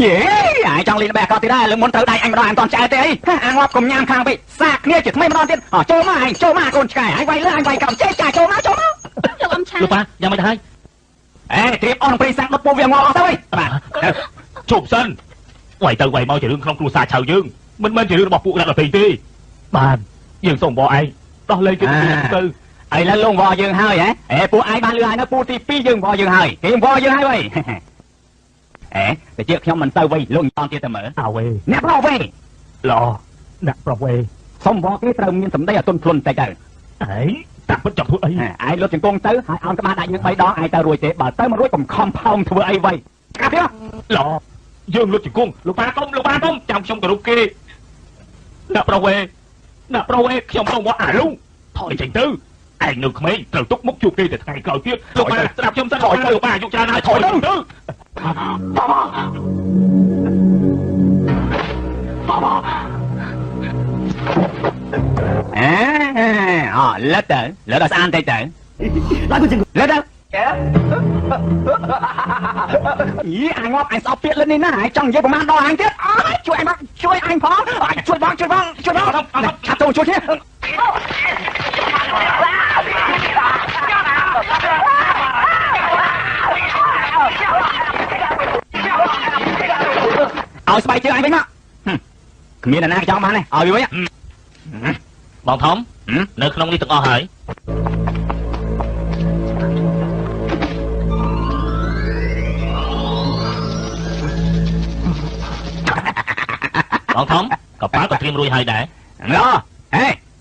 Speaker 3: យេឯងចង់លេងបែកក៏ទៀតដែរលើមុនត្រូវដៃអញម្ដងអញមិនតន់ចែទេអីអាងាប់កុំញ៉ាំខាងពេកសាកគ្នាជាថ្មីម្ដងទៀតចូលមកឯងចូលមកកូនឆ្កែឯងវាយលើអញវាយកំចេះចាចូលមក
Speaker 2: លោកអំឆៅ
Speaker 1: លោកប៉ាយ៉ាងមិនទៅហើយ
Speaker 3: ត្រៀមអស់នឹងព្រៃសាំងដុតពោះវាងាប់អស់ទៅបាទ
Speaker 1: ជប់សិនវាយទៅវាយមកជារឿងក្នុងគ្រួសារឆៅយើងមិនមែនជារឿងរបស់ពួកអ្នកដទៃទេបានយើងសូមបងឯងដោះលែងគេទៅ
Speaker 3: ឥឡូវលងវល់យើងហើយពួកឯងបានលឺហើយនៅពូទី2យើងវល់យើងហើយគេវល់យើងហើយវិញតែជាខ្ញុំមិនទៅវិញលោកញ៉ាំទៀតទៅមើល
Speaker 1: អើវេ
Speaker 3: អ្នកប្រុសវិញ
Speaker 1: ល្អអ្នកប្រុសវេ
Speaker 3: សុំវល់គេត្រូវមានសម្ដីឲ្យទន់ភ្លន់តិចទៅ
Speaker 1: ឯងតាពិតចង់ធ្វើអី
Speaker 3: ឯងលុតជង្គង់ទៅហើយអោនក្បាលដាច់នឹង3ដងឯងទៅរួចទេបើទៅមិនរួចកុំខំផោមធ្វើអីវៃកាប់ទេ
Speaker 1: ល្អយើងលុតជង្គង់លោកប៉ាកុំចាំខ្ញុំគោរពគេអ្នកប្រុសវេខ្ញុំសូមវត្តអាលុងថយចេញទៅឯងនៅក្មេងត្រូវទុកមុខជួបគេតែថ្ងៃក្រោយទៀតលោកប៉ាស្ដាប់ខ្ញុំសិនលោកប៉ាយកច្រើនហើយថយទៅ
Speaker 3: លើទៅស្អាតតិចទៅលើទៅយីអញងាប់អញស្អប់ពាក្យលិននេះណាឯងចង់និយាយប្រមាណដល់អញទៀតជួយអញផងជួយបងឆាប់ចូលជួយគ្នាឲ្យស្បែកជើងអញវិញមកគ្មានអ្នកណាចង់បានទេឲ្យវាវិញ
Speaker 1: បងធំនៅក្នុងនេះទាំងអស់ហើយបងធំក៏ប៉ាក៏ត្រៀមរួចហើយដែរ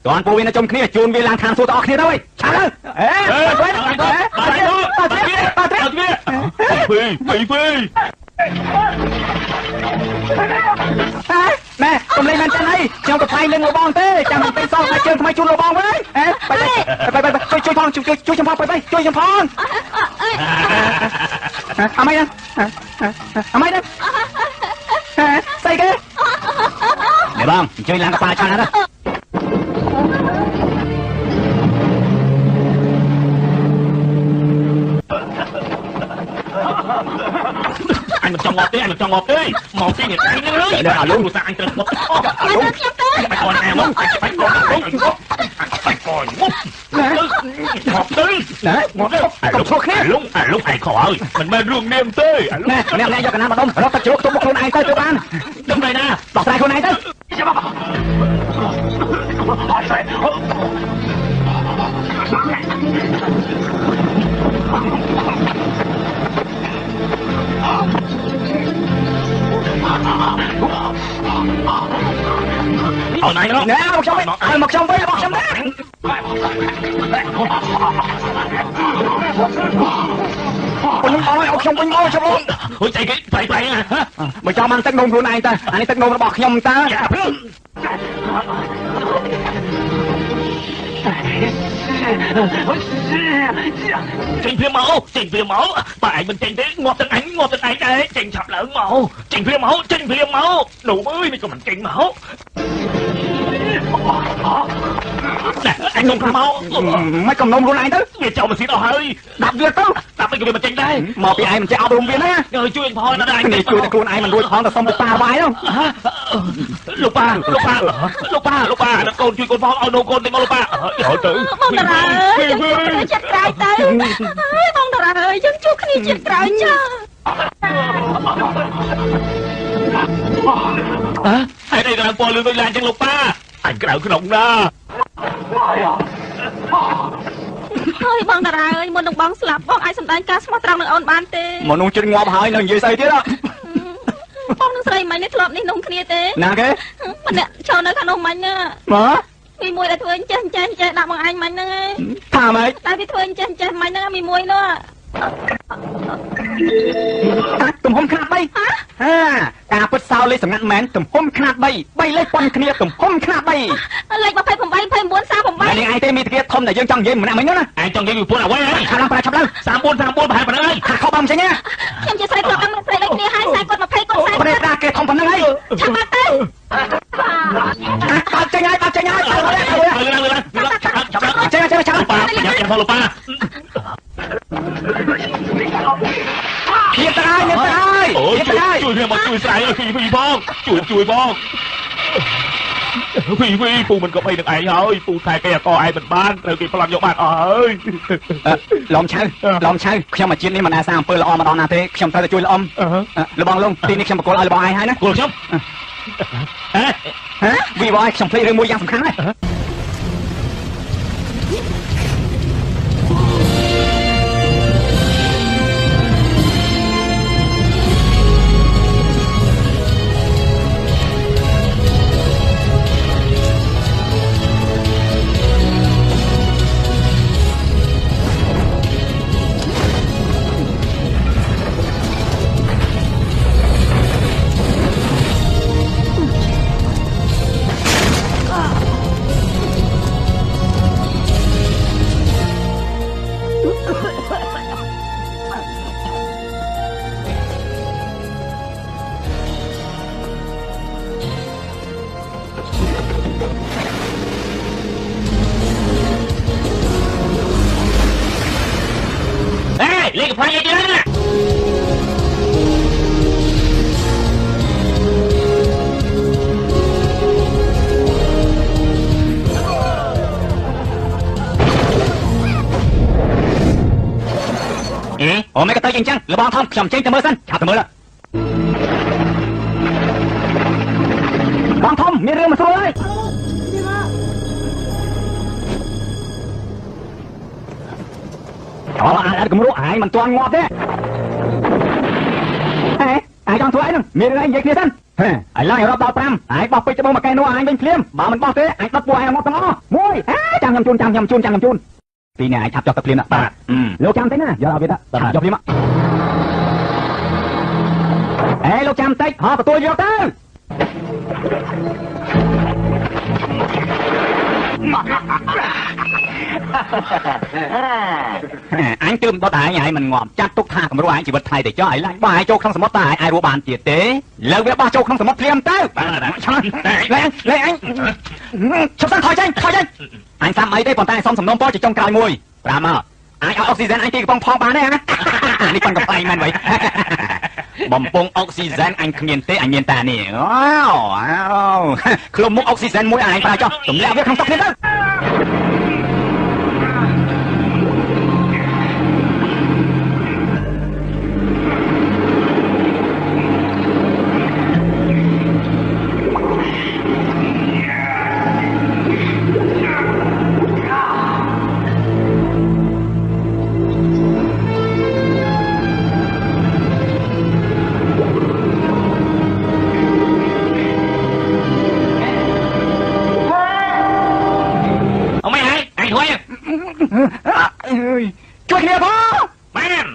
Speaker 3: តើពូវានៅជុំគ្នាជូនវាឡើងខាងសួរទាំងអស់គ្នាទៅឆាប់ណែកុំលេងមែនចឹងអីខ្ញុំក៏ថ្លៃលឹងលោកបងទេចាំទៅសល់តែជើងថ្មីជូនលោកបងវិញជួយផងជួយខ្ញុំផងជួយខ្ញុំផងអម៉េចណាស្អីគេនេះបងជួយឡើងកប៉ាល់ឆានណា
Speaker 1: អញមិនចង់ងាប់ទេមកទីនេះឯងនឹងលើអាលុងឧស្សាហ៍អញត្រូវមកអាលុងបាច់កូនអែមកបាច់កូនមកងាប់ទៅណាងាប់ទៅអាលុងឈ្លោះគ្នាអាលុងឯងខុសហើយមិនមែនរឿងនាមទេអាលុង
Speaker 3: អ្នកយកកណាម្ដុំរត់ទៅជ្រោកទុំមកខ្លួនឯងទៅបាន
Speaker 1: ដឹងហើយណា
Speaker 3: ដោះស្រាយខ្លួនឯងទៅ
Speaker 1: ở này nó
Speaker 3: nè một trong ấy một trong với một trong đấy con ơi một trong với ngôi cho luôn
Speaker 1: ôi chạy cái phải à
Speaker 3: mà cho mang tách nôn luôn này ta anh tách nôn nó bọc nhom ta
Speaker 1: trình phía máu bà anh mình trình thế ngọt tình anh đây trình sập lợn máu trình phía máu đủ ơi mình còn mình trình máu nè anh nôn máu
Speaker 3: mấy cầm nôn luôn này tới
Speaker 1: việc chồng mình xin hơi
Speaker 3: đạp việc tới
Speaker 1: đạp cái mình trình đây
Speaker 3: mà bị ai mình chạy ao đồn viên á
Speaker 1: rồi chui anh thôi nó đây
Speaker 3: này chui luôn ai mình đuôi thon là xong được ba bài đâu
Speaker 1: lúc ba nó con chui con phong ao nô con tên lúc ba trời tử
Speaker 2: bông đà ơi chân chuột chặt cài tới bông đà ơi chân chuột cái gì chặt cài chứ
Speaker 1: ở đây là bò lươn tôi làm chân lúc ba anh cái nào cứ động ra
Speaker 2: ơi bông đà ơi muốn đồng bóng slap bông ai sầm đánh cá smart trong được ôn ban tê
Speaker 3: mà nung chân ngọt hỏi nó gì xây thế đó
Speaker 2: bông nó xây mày nít lọp nít nung kia tê
Speaker 3: nè cái
Speaker 2: mà nè cho nó khăn ông mày nha
Speaker 3: mà
Speaker 2: มีมวยแต่เธอเจ๊ดับบางอันมันนั่งไง
Speaker 3: thà mày
Speaker 2: แต่พี่เธอเจ๊มันนั่งมีมวยเนาะ
Speaker 3: tụm hôm khát bay ha cà phết sao lấy sầm ngạn mén tụm hôm khát bay lấy quần kia tụm hôm khát bay
Speaker 2: លេខ20 24 38
Speaker 3: này ai tên mi kia thom này dương trong vậy mà nằm mấy nữa nè
Speaker 1: ai trong cái vụ nào quay ấy
Speaker 3: khá lắm phải chậm lắm
Speaker 1: 34 phải phải ơi
Speaker 3: khá khó bầm chứ nhá
Speaker 2: ខ្ញុំជាស្រីប្រុសអង្គស្រីលេខគ្នាហើយ40 គាត់20គាត់40
Speaker 3: ประเดี๋ยวตาเกทอมพันนั่งไง
Speaker 2: ឆាប់មកទៅ
Speaker 3: ปากใจง่ายปากใจง่ายเอาเลยเอาเลย
Speaker 1: lên
Speaker 3: ใจง่ายใจง่าย
Speaker 1: ลูกป้าอย่าแกพ่อลูกป้า
Speaker 3: เฮียตายเฮียตาย
Speaker 1: โอ้ย
Speaker 3: เฮียตาย
Speaker 1: ជួយគ្នាមកជួយស្រែพี่បងជួយបងพี่ពូមិនក៏បីនឹងឯងហើយពូថែគេអកឯងមិនបានត្រូវគេប្លន់យកបានអស់ហើយ
Speaker 3: ឡំឆៅខ្ញុំមកជាតិនេះមិនដែលសារអំពើល្អមកដល់ណាទេខ្ញុំត្រូវតែជួយល្អំលបងលងទីនេះខ្ញុំបកគោលឲ្យលបងឯងហើយណា
Speaker 1: គោលខ្ញុំហ៎
Speaker 3: វីវ៉ៃខ្ញុំភ្លេចរឿងមួយយ៉ាងសំខាន់ហើយ
Speaker 1: លេខផ្លាយអីទៀតណា
Speaker 3: អូមិនក៏ទៅអញ្ចឹងលបងធំខ្ញុំចេញទៅមើលសិនឆាប់ទៅមើលបងធំមានរឿងមកស្រួលហើយអូអាគំរូអាយមិនទាន់ងាប់ទេអាយចង់ធ្វើអីហ្នឹងមានរឿងអីនិយាយគ្នាសិនឥឡូវឲ្យរាប់ដល់5អាយបោះពេជ្រច្បងមកកែនោះអាយវិញភ្លាមបើមិនបោះទេអាយដុតពួកអាយមកទាំងអស់1ចាំខ្ញុំជូនពីនេះអាយឆាប់ចុះទៅភ្លាមណាបាទលោកចាំតិចណាយកឲ្យវាទៅយកភ្លាមលោកចាំតិចហោទទួលយកទៅអញទើបដុតអាយមិនងាប់ចាត់ទុកថាគំរូអាយជីវិតថ្លៃតែចុះអាយឡាញបោះអាយចូលក្នុងសមុទ្រតើអាយរស់បានទៀតទេលើវាបោះចូលក្នុងសមុទ្រភ្លាមទៅឆ្លាតលេអញឈប់សិនថយចេញអញសាំអីទេប៉ុន្តែសុំសំណូមពរជាចុងក្រោយមួយប្រាប់មកអាចឲ្យអុកស៊ីហ្សែនអញទីកំប៉ុងផងបានទេណានេះប៉ុនកំប្លែងមែនវ៉ៃបំពង់អុកស៊ីហ្សែនអញគ្មានទេអញមានតែនេះខ្លួនមុខអុកស៊ីហ្សែនមួយអញប្រើចុះទម្លាក់វាក្នុងតុនេះទៅ
Speaker 1: ไว้
Speaker 3: ช่วยเคลียร์พ่อ
Speaker 1: แม่น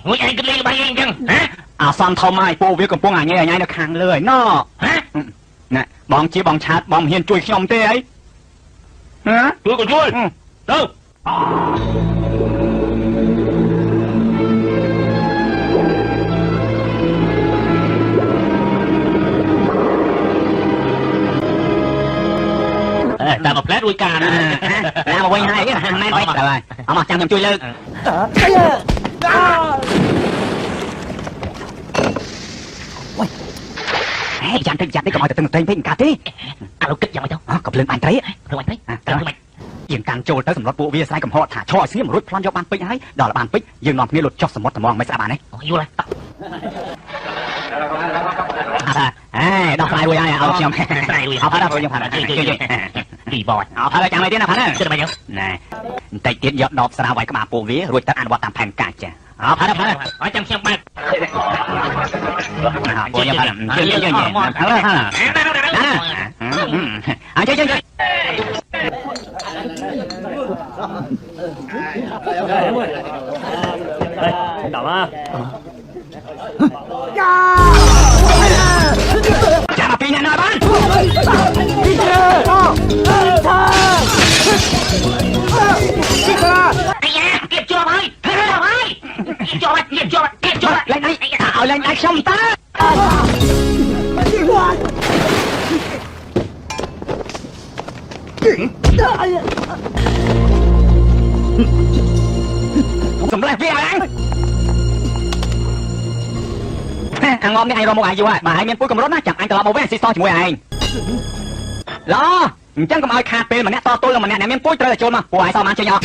Speaker 1: หัวใจกันเลยไปเองจังฮะ
Speaker 3: ซ่อนทอมไม้ปูวิวกับปูง่ายง่ายในคางเลยนอ
Speaker 1: ฮะ
Speaker 3: น่ะบองจีบองชาร์ดบองเฮียนช่วยขยมเต้ไอ้ฮะ
Speaker 1: ช่วยก็ช่วยเด้อแต่มาแพลดด้วยกัน
Speaker 3: แล้วมาไว้ให้ก็ทำแม่ไปแต่ว่าเอามาจังยังช่วยเลิกเฮ้ยจันทร์ได้ก็มาแต่ตึงเต็งเพ่งกาที่
Speaker 1: เราkích vào mày đâu
Speaker 3: กับเรื่องอันเตะ
Speaker 1: rồi mày thấy rồi mày
Speaker 3: ยังการโจลtớiสำรวจปูวิสัยกับหอถ่าช่อยเสียมรุดพลันยกบานไปให้ดอกบานไปยังนอนนี่หลุดจอกสมมติมองไม่สบายนะ
Speaker 1: vô lại
Speaker 3: ดอกไฟด้วยไอ้เอาเชียม
Speaker 1: này rồi
Speaker 3: เอาพัดเอายังพัด
Speaker 1: đi bò
Speaker 3: เอาพัดจังเลยดินะพัด
Speaker 1: cái mày nhớ
Speaker 3: นี่แต่เตี้ยยอดดอกสระไว้กับมาปูวิรุดตัดอันวัดตามแผนการจ้ะเอาพัด
Speaker 1: ở trong xem bạc
Speaker 3: ปูยังพัดเยอะพัดฮะเอาเยอะ
Speaker 5: đỏ á
Speaker 3: จะมาปีนหน้าบ้าน
Speaker 1: ai da kịp chưa mày cho mày kịp cho mày
Speaker 3: lên đây tạo lên đây xong ta sầm lại phía anh ăn ngon đi ai rồi một ai vô à mà hai miếng cuối cùng rốt á chẳng anh tao một vé xì soជាមួយឯងឡអញ្ចឹងកុំឲ្យខាតពេលម្នាក់តទល់នឹងម្នាក់អ្នកមានពួយត្រូវតែចូលមកពួកឯងសោះបានចេញអស់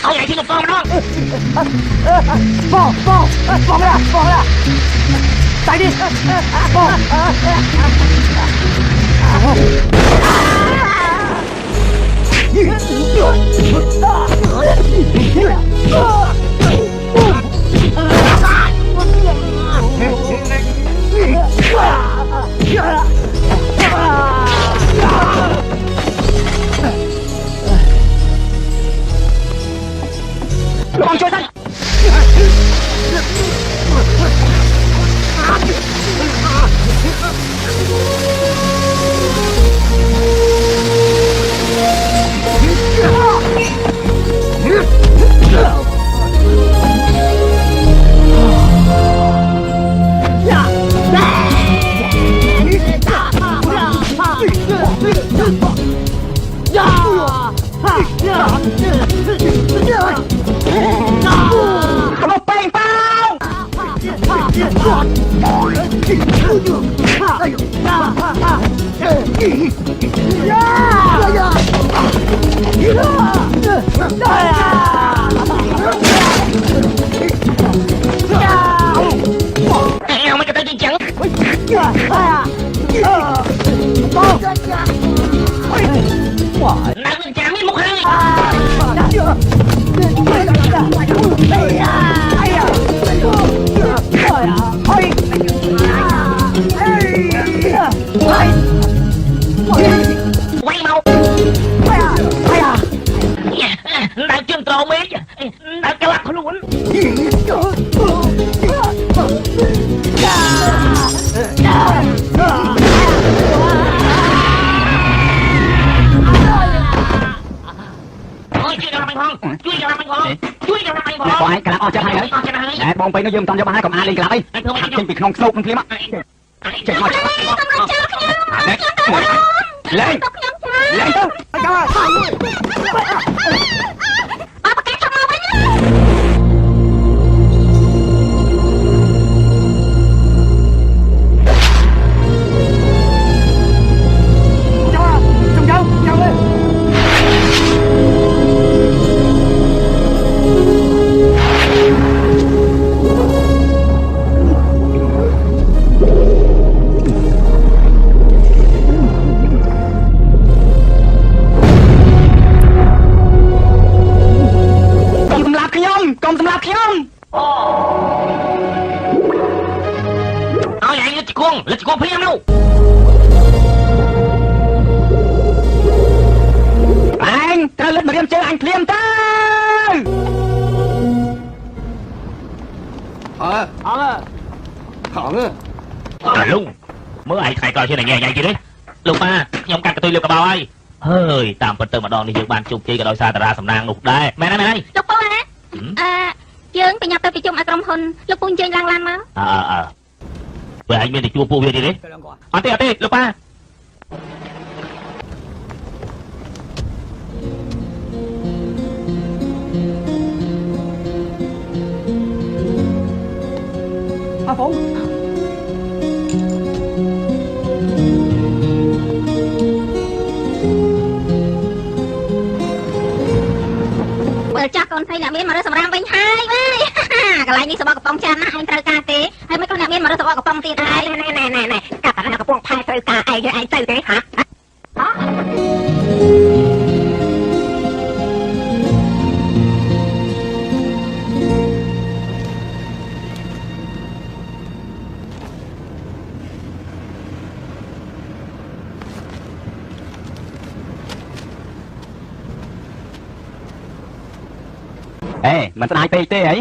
Speaker 1: เอาใหญ่ที่กับฟองน้อง
Speaker 3: phong ra chạy đi con chơi thân Come on, bang, bao!
Speaker 1: Mày cho tao đi chẳng Nặng mình chạm đi một hai ជួយចាំមិនបងជួយចាំមិនបង
Speaker 3: បងឯងក្លាប់អស់ចិត្តហើយ
Speaker 1: អស់ចិត្តហើយ
Speaker 3: ណែបងពេញនោះយើងមិនតាន់យកបានហើយកុំអានលេងក្លាប់អី
Speaker 1: អញធ្វើមិន
Speaker 3: ចេញពីក្នុងស្នូកនឹងភ្លាមចេញមកលេងលេងទៅ កុំសម្លាប់ខ្ញុំ
Speaker 1: ឲ្យអញលិចគង់ភ្លាមនោះ
Speaker 3: ឯងត្រូវលិតមករៀមជើងអញភ្លាមទៅ
Speaker 1: អាលោកមើលឯងថ្ងៃក្រោយជាញ៉ៃញ៉ៃទៀតទេលោកប៉ាខ្ញុំកាត់កន្ទុយលើកបោហើយហើយតាមពិតទៅម្ដងនេះយើងបានជោគជ័យក៏ដោយសារតារាសំណាងនោះដែរមែនហើយ
Speaker 2: លោកពូណាយើងប្រញាប់ទៅប្រជុំឲ្យក្រុមហ៊ុនលោកពូអញ្ជើញឡើងឡានមក
Speaker 1: ពេលឯងមានតែជួបពួកវាទៀតទេអត់ទេលោកប៉ា
Speaker 3: អើបង
Speaker 2: បើចាស់កូនស្រីអ្នកមានមករកសម្រាមវិញហើយកន្លែងនេះសបកកំប៉ុងច្រើនណាស់ឯងត្រូវការទេហើយមិនក៏អ្នកមានមករកសបកកំប៉ុងទៀតហើយណែកាត់តែកំប៉ុងផែត្រូវការឯងទៅទេហា
Speaker 3: អេមិនស្ដាយពេកទេហី